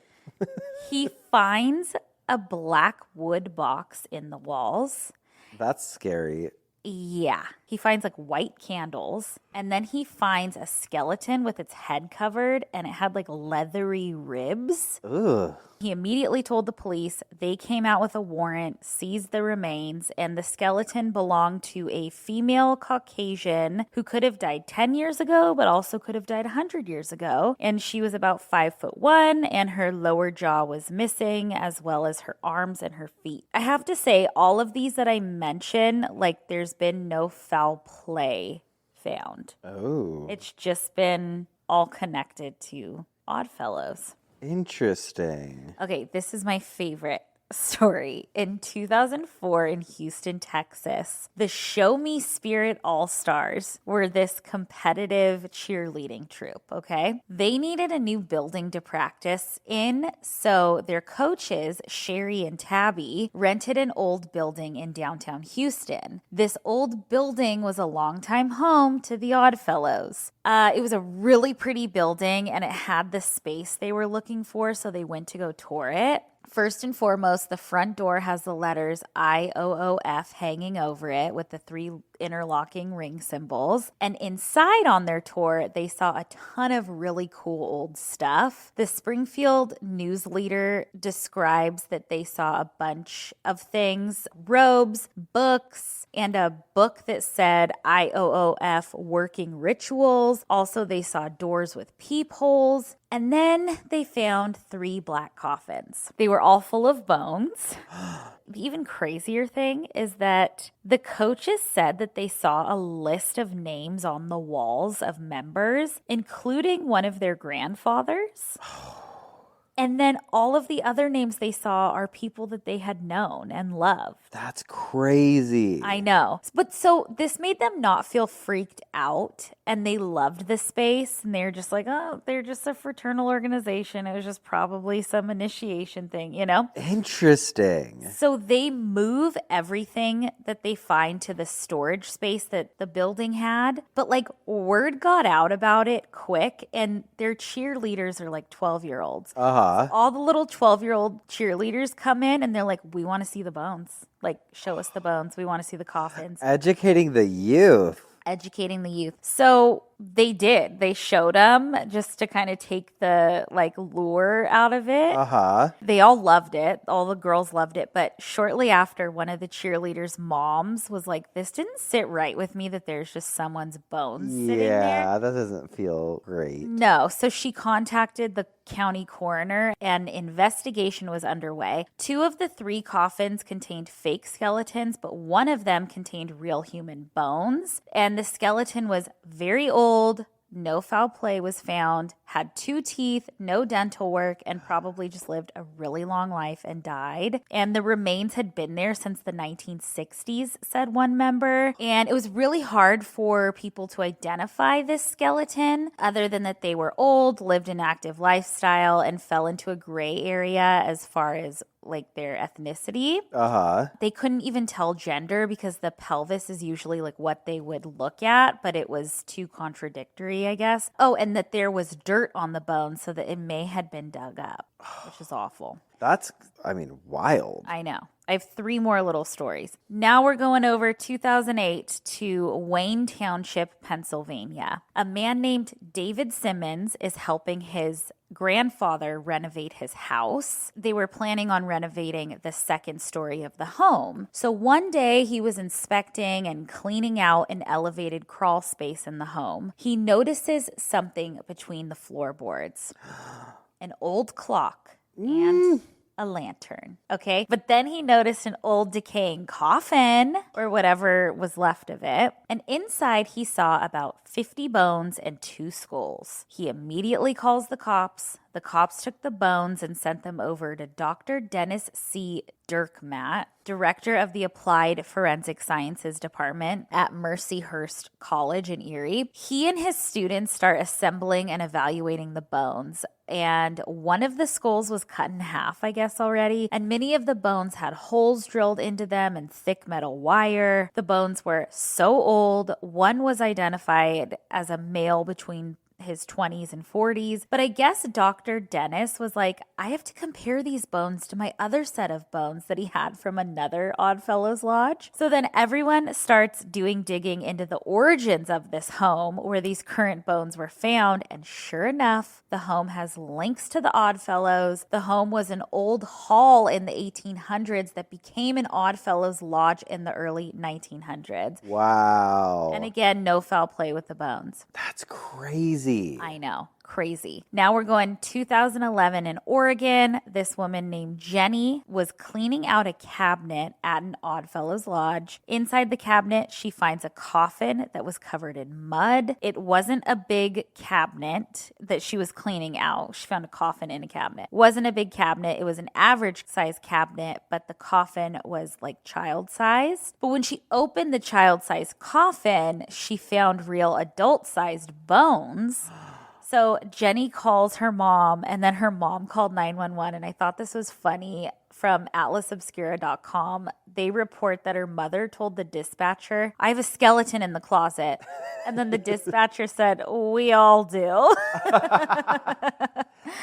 He finds a black wood box in the walls. That's scary. Yeah. He finds like white candles, and then he finds a skeleton with its head covered, and it had like leathery ribs. Ugh. He immediately told the police. They came out with a warrant, seized the remains, and the skeleton belonged to a female Caucasian who could have died 10 years ago, but also could have died 100 years ago. And she was about 5'1", and her lower jaw was missing, as well as her arms and her feet. I have to say, all of these that I mention, like there's been no foul play found. Oh. It's just been all connected to Oddfellows. Interesting. Okay, this is my favorite story. In 2004 in Houston, Texas, the Show Me Spirit All-Stars were this competitive cheerleading troupe, okay? They needed a new building to practice in, so their coaches, Sherry and Tabby, rented an old building in downtown Houston. This old building was a longtime home to the Oddfellows. It was a really pretty building, and it had the space they were looking for, so they went to go tour it. First and foremost, the front door has the letters IOOF hanging over it with the 3 interlocking ring symbols. And inside on their tour, they saw a ton of really cool old stuff. The Springfield News Leader describes that they saw a bunch of things, robes, books, and a book that said IOOF working rituals. Also, they saw doors with peepholes. And then they found 3 black coffins. They were all full of bones. The even crazier thing is that the coaches said that they saw a list of names on the walls of members, including one of their grandfathers. And then all of the other names they saw are people that they had known and loved. That's crazy. I know. But so this made them not feel freaked out, and they loved the space, and they were just like, oh, they're just a fraternal organization. It was just probably some initiation thing, you know? Interesting. So they move everything that they find to the storage space that the building had, but like word got out about it quick, and their cheerleaders are like 12-year-olds. All the little 12-year-old cheerleaders come in and they're like, we want to see the bones. Like, show us the bones. We want to see the coffins. Educating the youth. Educating the youth. So they did. They showed them just to kind of take the like lure out of it. They all loved it. All the girls loved it. But shortly after, one of the cheerleaders' moms was like, this didn't sit right with me that there's just someone's bones sitting there. Yeah, that doesn't feel great. No. So she contacted the county coroner, and investigation was underway. 2 of the 3 coffins contained fake skeletons, but one of them contained real human bones. And the skeleton was very old, no foul play was found, had 2 teeth, no dental work, and probably just lived a really long life and died. And the remains had been there since the 1960s, said one member. And it was really hard for people to identify this skeleton, other than that they were old, lived an active lifestyle, and fell into a gray area as far as like their ethnicity. They couldn't even tell gender because the pelvis is usually like what they would look at, but it was too contradictory, I guess. Oh, and that there was dirt on the bones, so that it may had been dug up, which is awful. That's, I mean, wild. I know. I have 3 more little stories. Now we're going over 2008 to Wayne Township, Pennsylvania. A man named David Simmons is helping his grandfather renovate his house. They were planning on renovating the 2nd story of the home. So one day he was inspecting and cleaning out an elevated crawl space in the home. He notices something between the floorboards. An old clock and a lantern. Okay. But then he noticed an old decaying coffin or whatever was left of it. And inside he saw about 50 bones and 2 skulls. He immediately calls the cops. The cops took the bones and sent them over to Dr. Dennis C. Dirkmatt, director of the Applied Forensic Sciences Department at Mercyhurst College in Erie. He and his students start assembling and evaluating the bones. And one of the skulls was cut in half, I guess, already. And many of the bones had holes drilled into them and thick metal wire. The bones were so old. One was identified as a male between his 20s and 40s. But I guess Dr. Dennis was like, I have to compare these bones to my other set of bones that he had from another Oddfellows Lodge. So then everyone starts doing digging into the origins of this home where these current bones were found. And sure enough, the home has links to the Oddfellows. The home was an old hall in the 1800s that became an Oddfellows Lodge in the early 1900s. Wow. And again, no foul play with the bones. That's crazy. I know. Crazy. Now we're going 2011 in Oregon. This woman named Jenny was cleaning out a cabinet at an Oddfellows Lodge. Inside the cabinet, she finds a coffin that was covered in mud. It wasn't a big cabinet that she was cleaning out. She found a coffin in a cabinet. It wasn't a big cabinet. It was an average size cabinet, but the coffin was like child sized. But when she opened the child sized coffin, she found real adult sized bones. So Jenny calls her mom, and then her mom called 911, and I thought this was funny. From atlasobscura.com, they report that her mother told the dispatcher, I have a skeleton in the closet. And then the dispatcher said, we all do.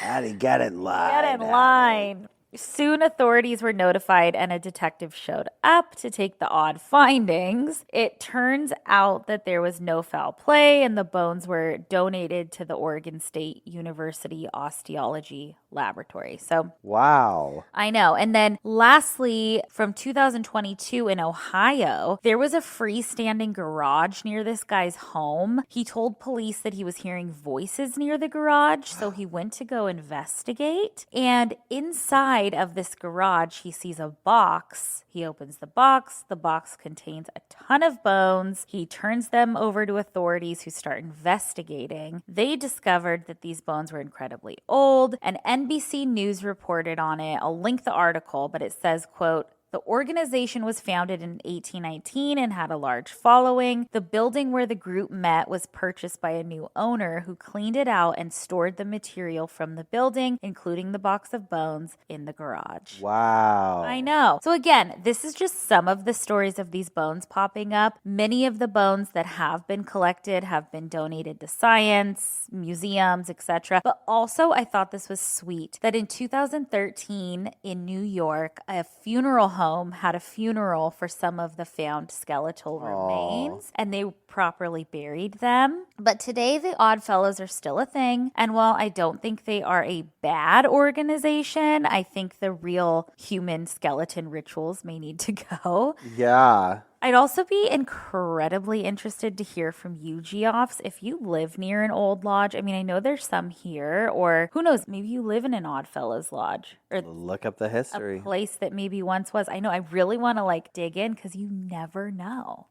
Addie, get in line. Get in line. Soon authorities were notified and a detective showed up to take the odd findings. It turns out that there was no foul play and the bones were donated to the Oregon State University Osteology Laboratory. So, wow. I know. And then lastly, from 2022 in Ohio, there was a freestanding garage near this guy's home. He told police that he was hearing voices near the garage, so he went to go investigate. And inside of this garage, he sees a box. He opens the box. The box contains a ton of bones. He turns them over to authorities who start investigating. They discovered that these bones were incredibly old, and NBC News reported on it. I'll link the article, but it says, quote, the organization was founded in 1819 and had a large following. The building where the group met was purchased by a new owner who cleaned it out and stored the material from the building, including the box of bones, in the garage. Wow. I know. So again, this is just some of the stories of these bones popping up. Many of the bones that have been collected have been donated to science, museums, etc. But also, I thought this was sweet that in 2013 in New York, a funeral home had a funeral for some of the found skeletal remains, and they properly buried them. But today, the Oddfellows are still a thing. And while I don't think they are a bad organization, I think the real human skeleton rituals may need to go. Yeah. I'd also be incredibly interested to hear from you, Geoffs, if you live near an old lodge. I mean, I know there's some here, or who knows, maybe you live in an Oddfellows Lodge. Or look up the history. A place that maybe once was. I know, I really want to like dig in because you never know.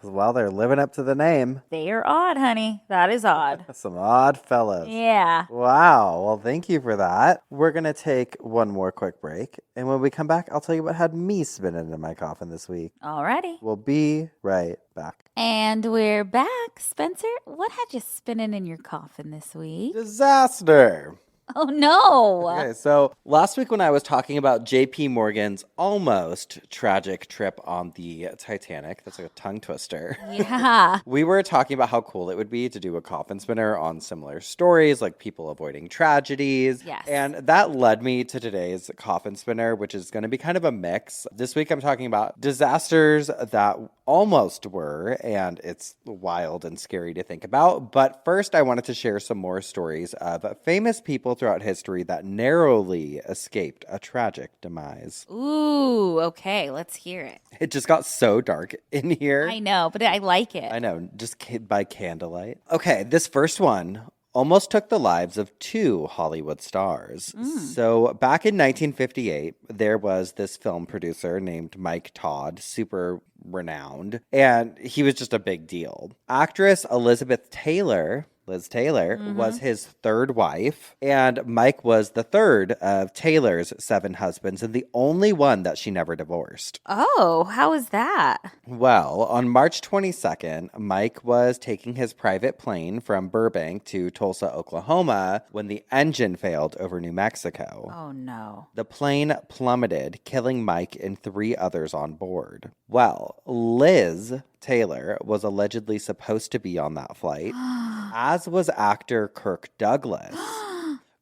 Well, they're living up to the name. They are odd, honey. That is odd. Some odd fellas. Yeah. Wow. Well, thank you for that. We're going to take one more quick break. And when we come back, I'll tell you what had me spinning in my coffin this week. Alrighty. We'll be right back. And we're back. Spencer, what had you spinning in your coffin this week? Disaster. Oh, no. Okay, so last week when I was talking about JP Morgan's almost tragic trip on the Titanic, that's like a tongue twister. Yeah. We were talking about how cool it would be to do a coffin spinner on similar stories, like people avoiding tragedies. Yes. And that led me to today's coffin spinner, which is going to be kind of a mix. This week I'm talking about disasters that almost were, and it's wild and scary to think about. But first, I wanted to share some more stories of famous people throughout history that narrowly escaped a tragic demise. Ooh, okay. Let's hear it. It just got so dark in here. I know, but I like it. I know, just by candlelight. Okay, this first one almost took the lives of two Hollywood stars. So back in 1958, there was this film producer named Mike Todd, super renowned, and he was just a big deal. Actress Elizabeth Taylor, Liz Taylor, was his third wife, and Mike was the third of Taylor's 7 husbands and the only one that she never divorced. Oh, how is that? Well, on March 22nd, Mike was taking his private plane from Burbank to Tulsa, Oklahoma, when the engine failed over New Mexico. Oh, no. The plane plummeted, killing Mike and 3 others on board. Well, Liz Taylor was allegedly supposed to be on that flight, as was actor Kirk Douglas.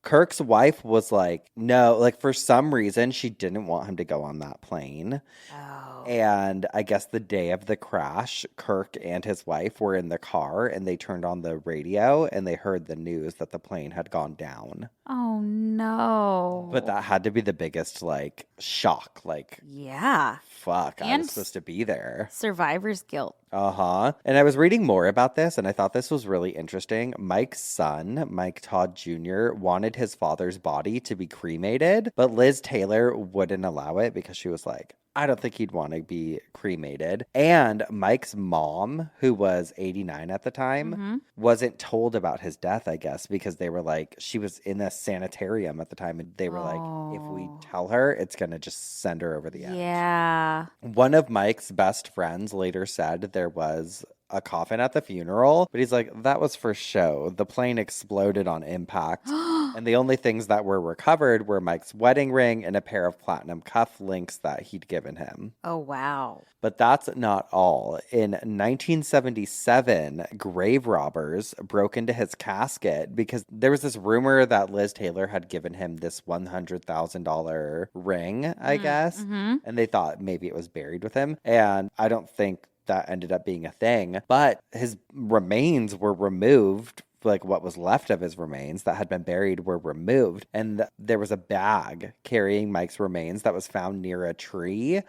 Kirk's wife was like, no, like for some reason, she didn't want him to go on that plane. Oh. And I guess the day of the crash, Kirk and his wife were in the car and they turned on the radio and they heard the news that the plane had gone down. Oh, no. But that had to be the biggest, like, shock. Like, yeah. fuck, I And was supposed to be there. Survivor's guilt. Uh-huh. And I was reading more about this, and I thought this was really interesting. Mike's son, Mike Todd Jr., wanted his father's body to be cremated, but Liz Taylor wouldn't allow it because she was like, I don't think he'd want to be cremated. And Mike's mom, who was 89 at the time, wasn't told about his death, I guess, because they were like, she was in a sanitarium at the time, and they were like, if we tell her, it's going to just send her over the edge. Yeah. One of Mike's best friends later said there was a coffin at the funeral, but he's like, that was for show. The plane exploded on impact, and the only things that were recovered were Mike's wedding ring and a pair of platinum cuff links that he'd given him. Oh, wow. But that's not all. In 1977, grave robbers broke into his casket because there was this rumor that Liz Taylor had given him this $100,000 ring, I guess, and they thought maybe it was buried with him. And I don't think that ended up being a thing, but his remains were removed. Like what was left of his remains that had been buried were removed, and there was a bag carrying Mike's remains that was found near a tree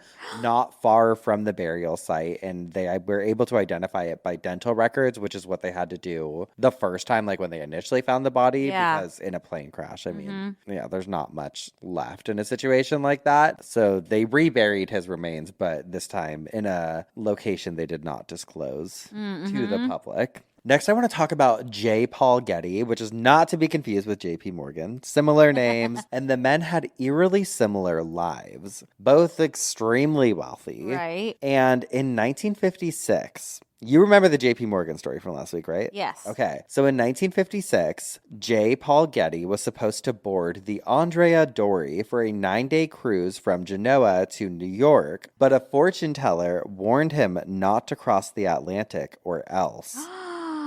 not far from the burial site, and they were able to identify it by dental records, which is what they had to do the first time, like when they initially found the body. Because in a plane crash, I mean, there's not much left in a situation like that, so they reburied his remains, but this time in a location they did not disclose to the public. Next, I want to talk about J. Paul Getty, which is not to be confused with JP Morgan. Similar names, and the men had eerily similar lives, both extremely wealthy. Right. And in 1956, you remember the JP Morgan story from last week, right? Yes. Okay. So in 1956, J. Paul Getty was supposed to board the Andrea Dory for a 9-day cruise from Genoa to New York, but a fortune teller warned him not to cross the Atlantic or else.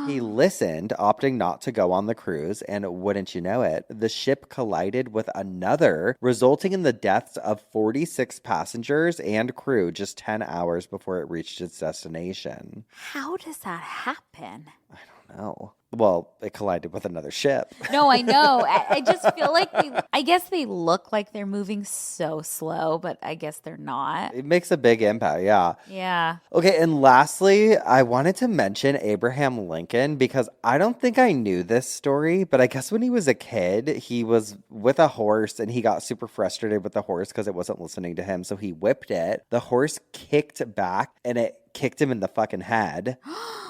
He listened, opting not to go on the cruise, and wouldn't you know it, the ship collided with another, resulting in the deaths of 46 passengers and crew just 10 hours before it reached its destination. How does that happen? I don't know. Well, it collided with another ship. No, I know. I just feel like I guess they look like they're moving so slow, but I guess they're not. It makes a big impact, yeah. Yeah. Okay, and lastly, I wanted to mention Abraham Lincoln because I don't think I knew this story, but I guess when he was a kid, he was with a horse and he got super frustrated with the horse because it wasn't listening to him, so he whipped it. The horse kicked back and it kicked him in the fucking head,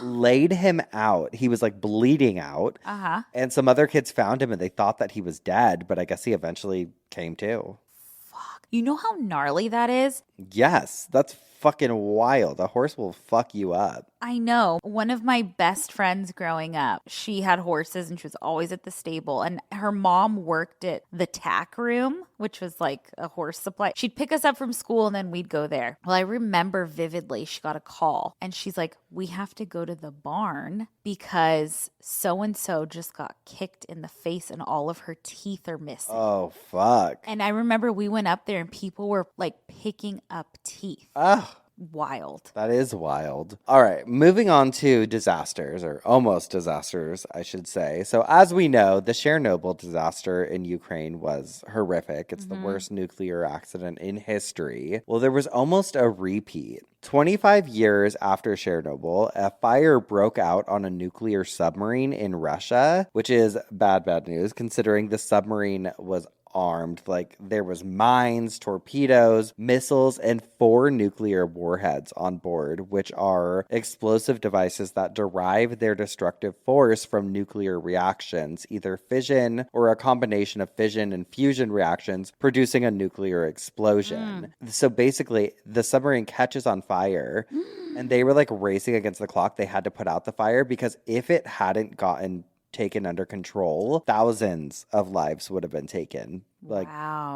laid him out. He was like bleeding out. Uh-huh. And some other kids found him and they thought that he was dead, but I guess he eventually came to. Fuck. You know how gnarly that is? Yes, that's fucking wild. A horse will fuck you up. I know. One of my best friends growing up, she had horses and she was always at the stable. And her mom worked at the tack room, which was like a horse supply. She'd pick us up from school and then we'd go there. Well, I remember vividly she got a call and she's like, we have to go to the barn because so-and-so just got kicked in the face and all of her teeth are missing. Oh, fuck. And I remember we went up there and people were like picking up teeth. Oh. Wild. That is wild. All right, moving on to disasters, or almost disasters, I should say. So as we know, the Chernobyl disaster in Ukraine was horrific. It's the worst nuclear accident in history. Well, there was almost a repeat. 25 years after Chernobyl, a fire broke out on a nuclear submarine in Russia, which is bad news considering the submarine was armed. Like, there was mines, torpedoes, missiles, and 4 nuclear warheads on board, which are explosive devices that derive their destructive force from nuclear reactions, either fission or a combination of fission and fusion reactions, producing a nuclear explosion. So basically, the submarine catches on fire, and they were like racing against the clock. They had to put out the fire because if it hadn't gotten taken under control, thousands of lives would have been taken, like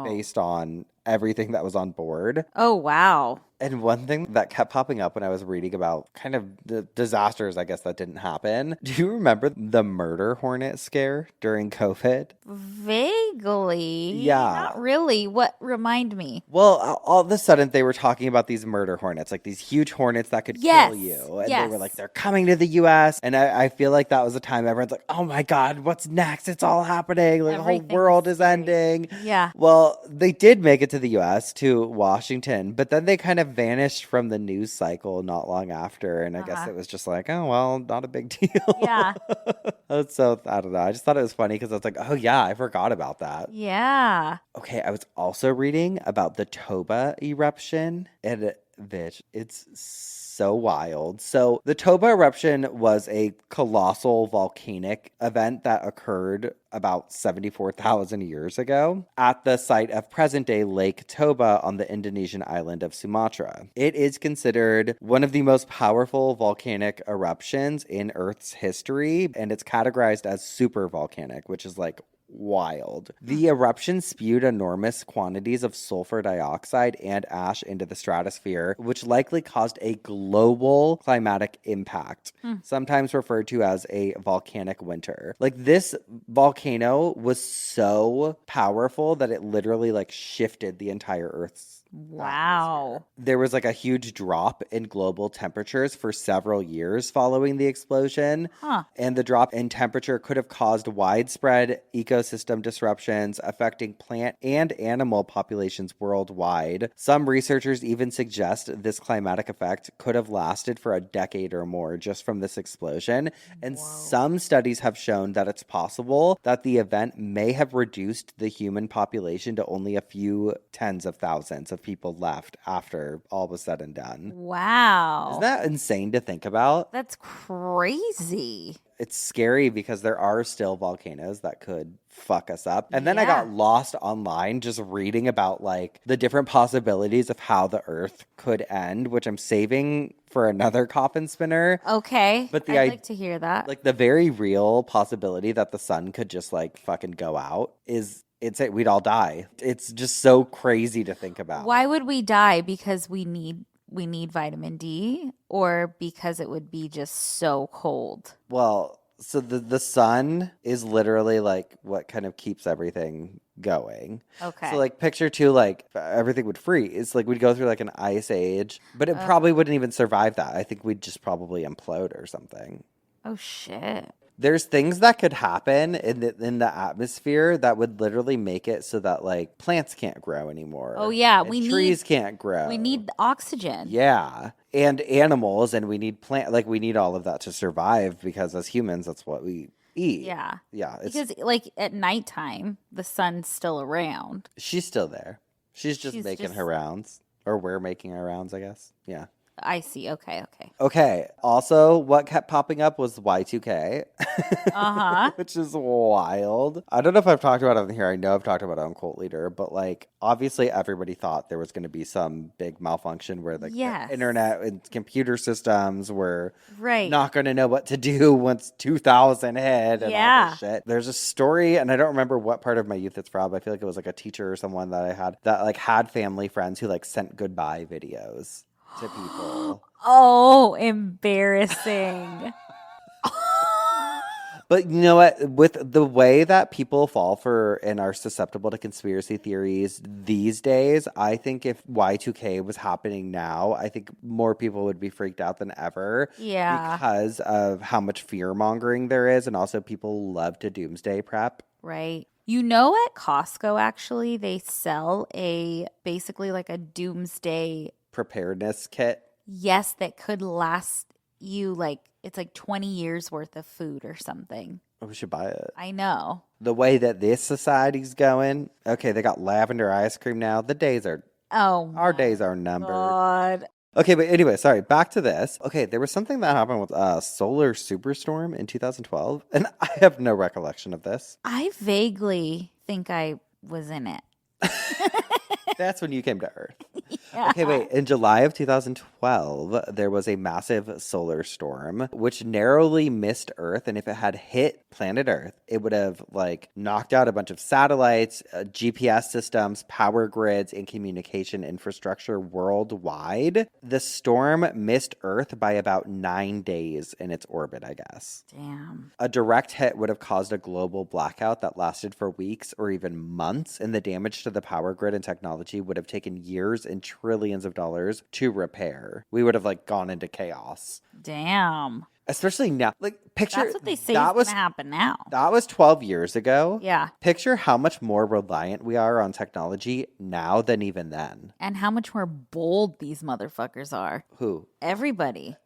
based on everything that was on board. Oh, wow. And one thing that kept popping up when I was reading about kind of the disasters, I guess, that didn't happen. Do you remember the murder hornet scare during COVID? Vaguely. Yeah. Not really. What? Remind me. Well, all of a sudden they were talking about these murder hornets, like these huge hornets that could kill you. And they were like, they're coming to the U.S. And I feel like that was a time everyone's like, oh my God, what's next? It's all happening. Like, the whole world is ending. Yeah. Well, they did make it to the U.S., to Washington, but then they kind of vanished from the news cycle not long after. And I guess it was just like, oh, well, not a big deal. Yeah. So, I don't know. I just thought it was funny because I was like, oh, yeah, I forgot about that. Yeah. Okay, I was also reading about the Toba eruption, and bitch, it's so wild. So the Toba eruption was a colossal volcanic event that occurred about 74,000 years ago at the site of present-day Lake Toba on the Indonesian island of Sumatra. It is considered one of the most powerful volcanic eruptions in Earth's history, and it's categorized as supervolcanic, which is like wild. The eruption spewed enormous quantities of sulfur dioxide and ash into the stratosphere, which likely caused a global climatic impact, sometimes referred to as a volcanic winter. Like, this volcano was so powerful that it literally like shifted the entire Earth's atmosphere. There was like a huge drop in global temperatures for several years following the explosion. And the drop in temperature could have caused widespread ecosystem disruptions affecting plant and animal populations worldwide. Some researchers even suggest this climatic effect could have lasted for a decade or more just from this explosion. And some studies have shown that it's possible that the event may have reduced the human population to only a few tens of thousands of people left after all was said and done. Wow. Isn't that insane to think about? That's crazy. It's scary because there are still volcanoes that could fuck us up. And then I got lost online just reading about like the different possibilities of how the Earth could end, which I'm saving for another coffin spinner. Okay. But I'd like to hear that. Like, the very real possibility that the sun could just like fucking go out is we'd all die. It's just so crazy to think about. Why would we die? Because we need vitamin D, or because it would be just so cold? Well, so the sun is literally like what kind of keeps everything going. Okay. So like picture too, like everything would freeze. Like we'd go through like an ice age, but it probably wouldn't even survive that. I think we'd just probably implode or something. Oh shit. There's things that could happen in the atmosphere that would literally make it so that like plants can't grow anymore. Oh yeah, and trees can't grow. We need oxygen. Yeah, and animals, and we need we need all of that to survive because as humans, that's what we eat. Yeah, yeah. Because like at nighttime, the sun's still around. She's still there. She's just making her rounds, or we're making our rounds, I guess. Yeah. I see. Okay. Okay. Also, what kept popping up was Y2K, Uh-huh. which is wild. I don't know if I've talked about it on here. I know I've talked about it on Cult Leader, but like obviously everybody thought there was going to be some big malfunction where like Yes. the internet and computer systems were Right. not going to know what to do once 2000 hit and all Yeah. this shit. There's a story, and I don't remember what part of my youth it's from. I feel like it was like a teacher or someone that I had that like had family friends who like sent goodbye videos to people. Oh, embarrassing. But you know what? With the way that people fall for and are susceptible to conspiracy theories these days, I think if Y2K was happening now, I think more people would be freaked out than ever. Yeah. Because of how much fear mongering there is. And also people love to doomsday prep. Right. You know, at Costco, actually, they sell basically like a doomsday, Preparedness kit. yes, that could last you like, it's like 20 years worth of food or something. Oh, we should buy it. I know. The way that this society's going. Okay, they got lavender ice cream now. The days are, Oh, our days are numbered. God. Okay, but anyway, sorry, back to this. Okay, there was something that happened with solar superstorm in 2012, and I have no recollection of this. I vaguely think I was in it. That's when you came to Earth. Okay, wait. In July of 2012, there was a massive solar storm which narrowly missed Earth. And if it had hit planet Earth, it would have like knocked out a bunch of satellites, GPS systems, power grids, and communication infrastructure worldwide. The storm missed Earth by about 9 days in its orbit, I guess. Damn. A direct hit would have caused a global blackout that lasted for weeks or even months, and the damage to the power grid and technology would have taken years and trillions of dollars to repair. We would have like gone into chaos. Damn. Especially now. Like picture That's what they say that is was going to happen now. that was 12 years ago. Yeah. Picture how much more reliant we are on technology now than even then. And how much more bold these motherfuckers are. Who? Everybody.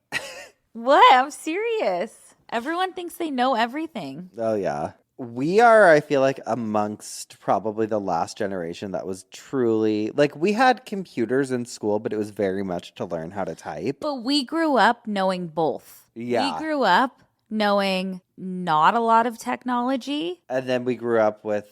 What? I'm serious. Everyone thinks they know everything. Oh yeah. We are, I feel like, amongst probably the last generation that was truly like we had computers in school, but it was very much to learn how to type. But we grew up knowing both. Yeah. We grew up knowing not a lot of technology And then we grew up with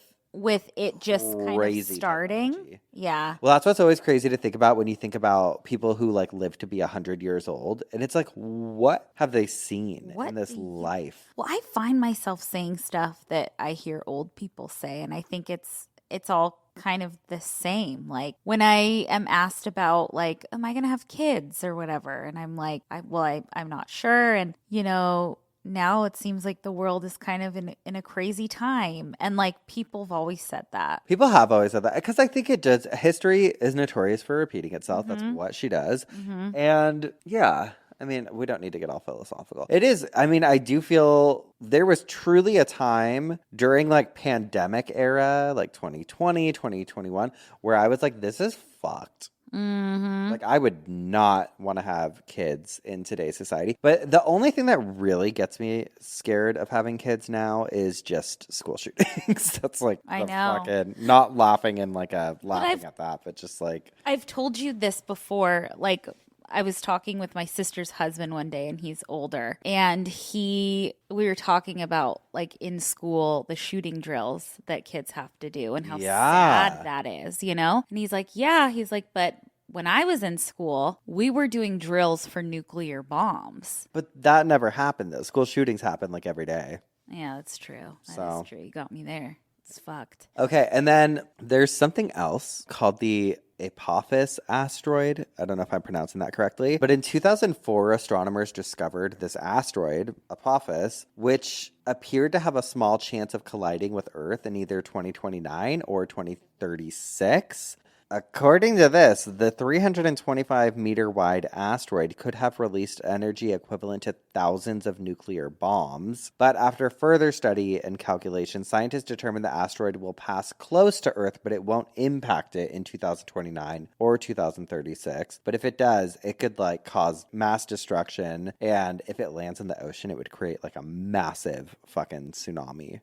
it just kind of crazy starting. technology. Yeah. Well, that's what's always crazy to think about when you think about people who like live to be 100 years old. And it's like, what have they seen What in this do you- life? Well, I find myself saying stuff that I hear old people say, and I think it's all kind of the same. Like when I am asked about like, am I going to have kids or whatever? And I'm like, I'm not sure. And, you know, now it seems like the world is kind of in a crazy time. And like people have always said that. People have always said that because I think it does. History is notorious for repeating itself. That's what she does. And yeah, I mean, we don't need to get all philosophical. It is. I mean, I do feel there was truly a time during like pandemic era, like 2020, 2021, where I was like, this is fucked. Like, I would not want to have kids in today's society. But the only thing that really gets me scared of having kids now is just school shootings. That's like I the know. fucking not laughing in like a laughing at that, but just like I've told you this before. Like, I was talking with my sister's husband one day, and he's older. And we were talking about, like, in school, the shooting drills that kids have to do and how sad that is, you know? And he's like, yeah. He's like, but when I was in school, we were doing drills for nuclear bombs. but that never happened though. School shootings happen like every day. Yeah, that's true. That So- is true. You got me there. It's fucked. Okay, and then there's something else called the Apophis asteroid. I don't know if I'm pronouncing that correctly, but in 2004, astronomers discovered this asteroid, Apophis, which appeared to have a small chance of colliding with Earth in either 2029 or 2036. According to this, the 325-meter wide asteroid could have released energy equivalent to thousands of nuclear bombs. But after further study and calculation, scientists determined the asteroid will pass close to Earth, but it won't impact it in 2029 or 2036. But if it does, it could like cause mass destruction. And if it lands in the ocean, it would create like a massive fucking tsunami.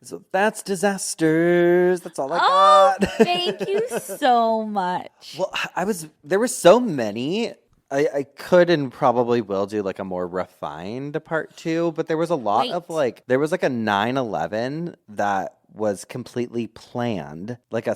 So that's disasters. That's all I Oh, got. thank you so much. Well, there were so many. I could and probably will do like a more refined part 2, but there was a lot of Wait. like, there was like a 9/11 that was completely planned, like a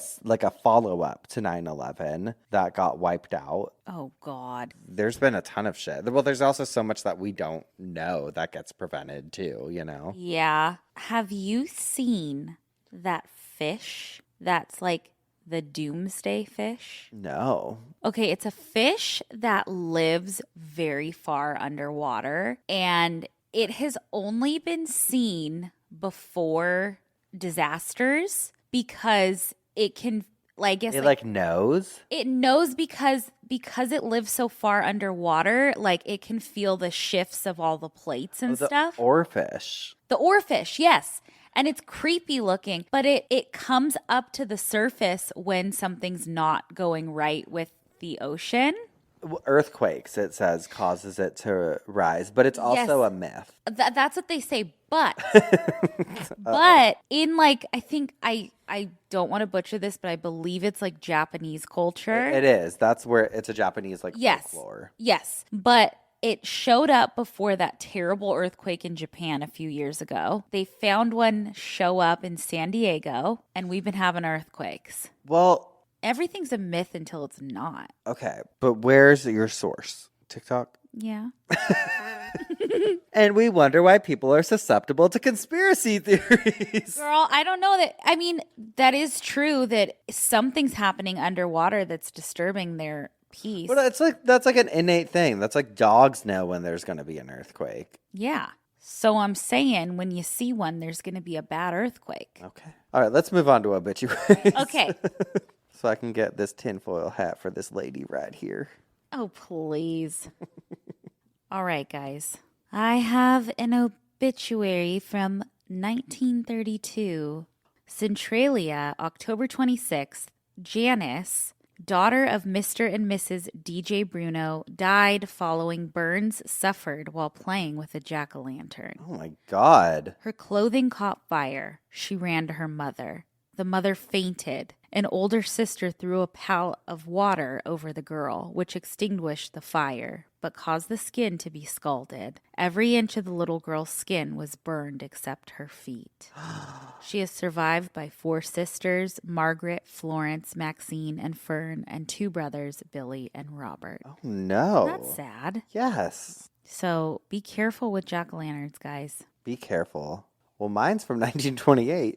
follow-up to 9/11 that got wiped out. Oh, God. There's been a ton of shit. Well, there's also so much that we don't know that gets prevented too, you know? Yeah. Have you seen that fish that's like the doomsday fish? No. Okay, it's a fish that lives very far underwater and it has only been seen before disasters because it can, like, I guess It like knows? it knows because it lives so far underwater, like it can feel the shifts of all the plates and The stuff. oarfish. The oarfish, yes. And it's creepy looking, but it comes up to the surface when something's not going right with the ocean. Earthquakes, it says, causes it to rise, but it's also Yes. a myth. That's what they say, but in like I think I don't want to butcher this, but I believe it's like Japanese culture. It is. That's where it's a Japanese like Yes. folklore. Yes. But it showed up before that terrible earthquake in Japan a few years ago. They found one show up in San Diego, and we've been having earthquakes. Well, Everything's a myth until it's not. okay, but where's your source? TikTok? Yeah. And we wonder why people are susceptible to conspiracy theories. Girl, I don't know that. I mean, that is true that something's happening underwater that's disturbing their peace. Well, that's like an innate thing. That's like dogs know when there's going to be an earthquake. Yeah. So I'm saying when you see one, there's going to be a bad earthquake. Okay. All right, let's move on to obituaries. Okay. So I can get this tinfoil hat for this lady right here. Oh, please. All right, guys. I have an obituary from 1932. Centralia, October 26th. Janice, daughter of Mr. and Mrs. DJ Bruno, died following burns suffered while playing with a jack-o'-lantern. Oh my God. Her clothing caught fire. She ran to her mother. The mother fainted. An older sister threw a pail of water over the girl, which extinguished the fire, but caused the skin to be scalded. Every inch of the little girl's skin was burned except her feet. She is survived by 4 sisters, Margaret, Florence, Maxine, and Fern, and 2 brothers, Billy and Robert. Oh no. That's sad. Yes. So be careful with jack-o'-lanterns, guys. Be careful. Well, mine's from 1928.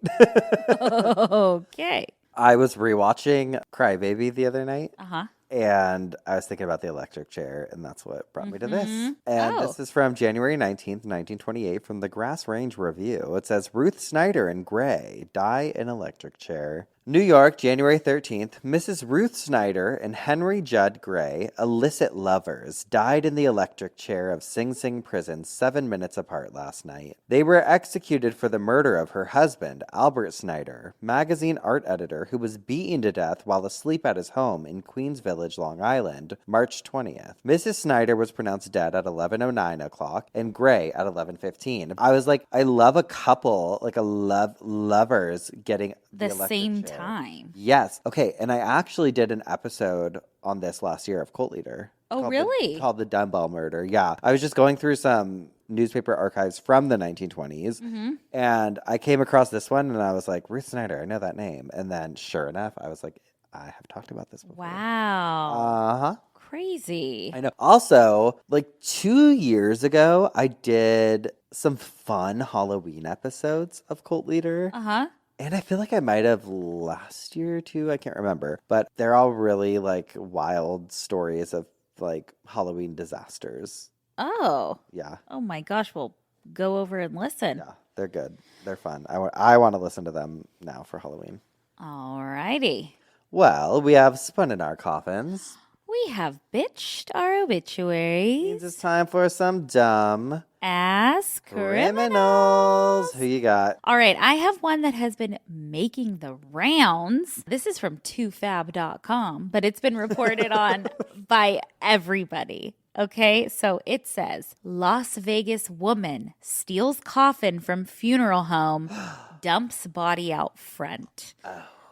Okay. I was rewatching Crybaby the other night. Uh-huh. And I was thinking about the electric chair, and that's what brought me to this. And Oh. this is from January 19th, 1928, from the Grass Range Review. It says, Ruth Snyder and Gray die in electric chair. New York, January 13th, Mrs. Ruth Snyder and Henry Judd Gray, illicit lovers, died in the electric chair of Sing Sing prison 7 minutes apart last night. They were executed for the murder of her husband, Albert Snyder, magazine art editor, who was beaten to death while asleep at his home in Queens Village, Long Island, March 20th. Mrs. Snyder was pronounced dead at 11:09 o'clock and Gray at 11:15. I was like, I love a couple, like lovers getting The electric same chair. time. Yes. Okay. And I actually did an episode on this last year of Cult Leader. Oh, called really? Called the Dumbbell Murder. Yeah. I was just going through some newspaper archives from the 1920s. And I came across this one and I was like, Ruth Snyder, I know that name. And then sure enough, I was like, I have talked about this before. Wow. Uh-huh. Crazy. I know. Also, like 2 years ago, I did some fun Halloween episodes of Cult Leader. Uh-huh. And I feel like I might have last year too. I can't remember. But they're all really like wild stories of like Halloween disasters. Oh. Yeah. Oh my gosh. Well, go over and listen. Yeah. They're good. They're fun. I want to listen to them now for Halloween. All righty. Well, we have spun in our coffins. We have bitched our Means obituaries it's time for some dumb as criminals. criminals. Who you got? All right, I have one that has been making the rounds. This is from 2fab.com, but it's been reported on by everybody. Okay, so it says Las Vegas woman steals coffin from funeral home, dumps body out front.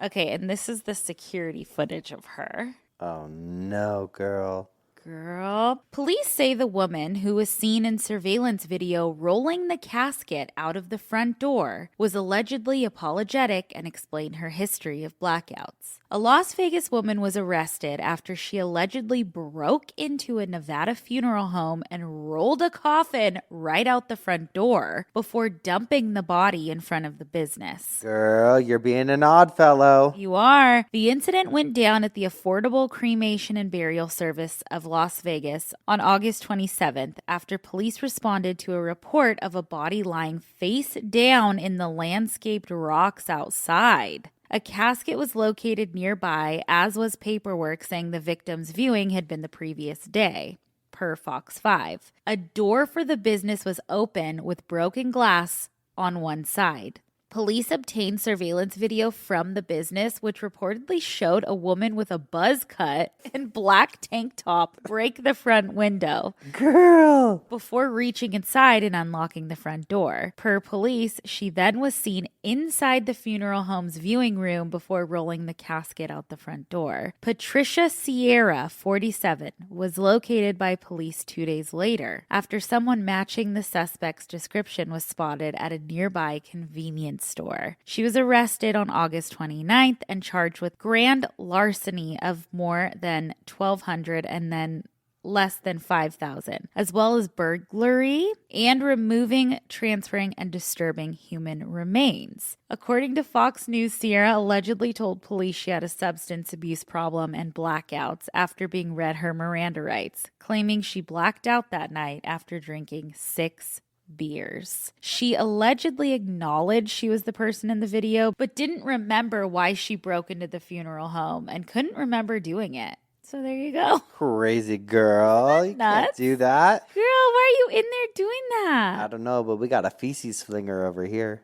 Okay, and this is the security footage of her. Oh no, girl. Girl. Police say the woman who was seen in surveillance video rolling the casket out of the front door was allegedly apologetic and explained her history of blackouts. A Las Vegas woman was arrested after she allegedly broke into a Nevada funeral home and rolled a coffin right out the front door before dumping the body in front of the business. Girl, you're being an odd fellow. You are. The incident went down at the Affordable Cremation and Burial Service of Las Vegas on August 27th after police responded to a report of a body lying face down in the landscaped rocks outside. A casket was located nearby, as was paperwork saying the victim's viewing had been the previous day, per Fox 5. A door for the business was open with broken glass on one side. Police obtained surveillance video from the business, which reportedly showed a woman with a buzz cut and black tank top break the front window. Girl! Before reaching inside and unlocking the front door. Per police, she then was seen inside the funeral home's viewing room before rolling the casket out the front door. Patricia Sierra, 47, was located by police 2 days later after someone matching the suspect's description was spotted at a nearby convenience store. She was arrested on August 29th and charged with grand larceny of more than $1,200 and then less than $5,000, as well as burglary and removing, transferring, and disturbing human remains. According to Fox News, Sierra allegedly told police she had a substance abuse problem and blackouts after being read her Miranda rights, claiming she blacked out that night after drinking 6 beers. She allegedly acknowledged she was the person in the video, but didn't remember why she broke into the funeral home and couldn't remember doing it. So there you go. Crazy girl. You can't do that. Girl, why are you in there doing that? I don't know, but we got a feces flinger over here.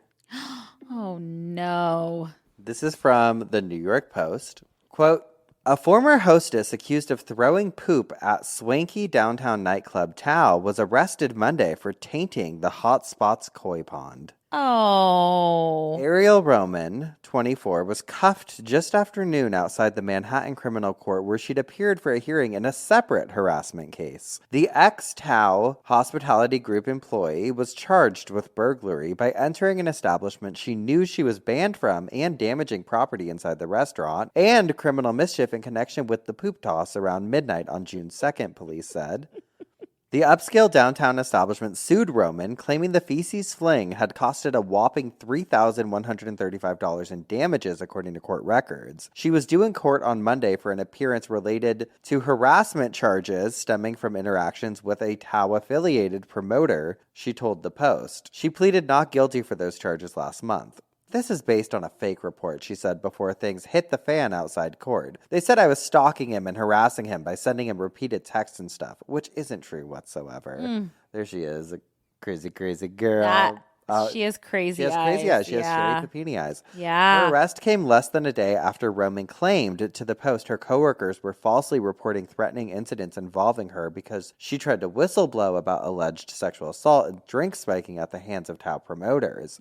Oh, no. This is from the New York Post. Quote, a former hostess accused of throwing poop at swanky downtown nightclub Tao was arrested Monday for tainting the Hot Spots koi pond. Oh. Ariel Roman, 24, was cuffed just after noon outside the Manhattan Criminal Court where she'd appeared for a hearing in a separate harassment case. The ex-Tao Hospitality Group employee was charged with burglary by entering an establishment she knew she was banned from and damaging property inside the restaurant, and criminal mischief in connection with the poop toss around midnight on June 2nd, police said. The upscale downtown establishment sued Roman, claiming the feces fling had costed a whopping $3,135 in damages, according to court records. She was due in court on Monday for an appearance related to harassment charges stemming from interactions with a Tao-affiliated promoter, she told the Post. She pleaded not guilty for those charges last month. This is based on a fake report, she said before things hit the fan outside court. They said I was stalking him and harassing him by sending him repeated texts and stuff, which isn't true whatsoever. There she is, a crazy, crazy girl. She has crazy eyes. She has straight papini eyes. Yeah. Her arrest came less than a day after Roman claimed to the Post her coworkers were falsely reporting threatening incidents involving her because she tried to whistleblow about alleged sexual assault and drink spiking at the hands of Tao promoters.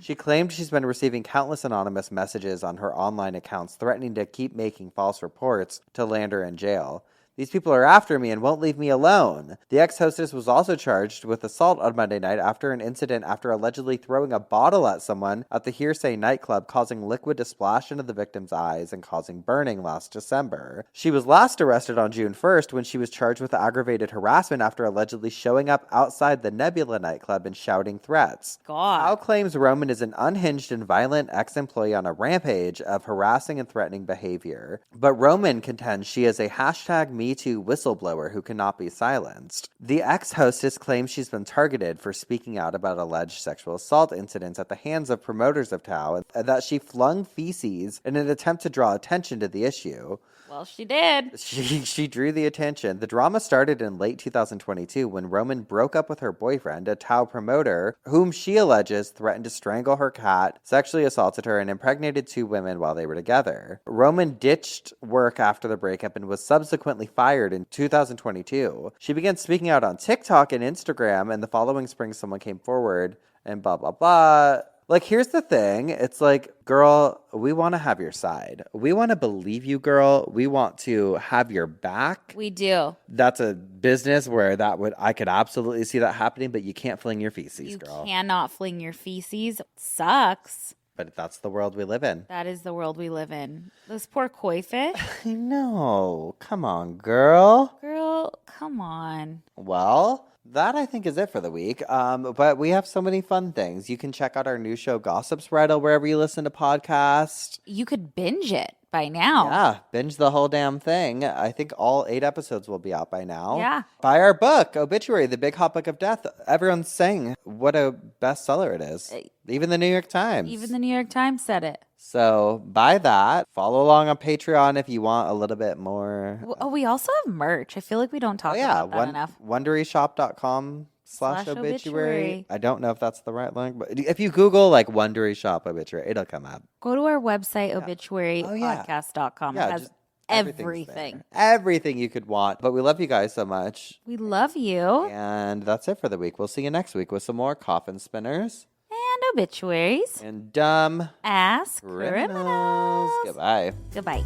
She claimed she's been receiving countless anonymous messages on her online accounts threatening to keep making false reports to land her in jail. These people are after me and won't leave me alone. The ex-hostess was also charged with assault on Monday night after an incident after allegedly throwing a bottle at someone at the Hearsay nightclub, causing liquid to splash into the victim's eyes and causing burning last December. She was last arrested on June 1st when she was charged with aggravated harassment after allegedly showing up outside the Nebula nightclub and shouting threats. Tao claims Roman is an unhinged and violent ex-employee on a rampage of harassing and threatening behavior. But Roman contends she is a #MeToo whistleblower who cannot be silenced. The ex-hostess claims she's been targeted for speaking out about alleged sexual assault incidents at the hands of promoters of Tao and that she flung feces in an attempt to draw attention to the issue. Well, she did. She drew the attention. The drama started in late 2022 when Roman broke up with her boyfriend, a Tao promoter, whom she alleges threatened to strangle her cat, sexually assaulted her, and impregnated 2 women while they were together. Roman ditched work after the breakup and was subsequently fired in 2022. She began speaking out on TikTok and Instagram, and the following spring someone came forward and blah, blah, blah. Like, here's the thing. It's like, girl, we want to have your side. We want to believe you, girl. We want to have your back. We do. That's a business where I could absolutely see that happening, but you can't fling your feces, girl. You cannot fling your feces. Sucks. But that's the world we live in. That is the world we live in. Those poor koi fish. I know. Come on, girl. Girl, come on. Well, that I think is it for the week. But we have so many fun things. You can check out our new show, Gossip Spread, wherever you listen to podcasts. You could binge it by now. Yeah, binge the whole damn thing. I think all 8 episodes will be out by now. Yeah. Buy our book, Obituary, The Big Hot Book of Death. Everyone's saying what a bestseller it is. Even the New York Times. Even the New York Times said it. So buy that. Follow along on Patreon if you want a little bit more. Oh, we also have merch. I feel like we don't talk about that enough. WonderyShop.com/obituary. I don't know if that's the right link, but if you Google like Wondery Shop Obituary, it'll come up. Go to our website, obituarypodcast.com. Yeah, it has just everything. Everything you could want. But we love you guys so much. We love you. And that's it for the week. We'll see you next week with some more coffin spinners. And obituaries. And dumb Ass criminals. criminals. Goodbye. Goodbye.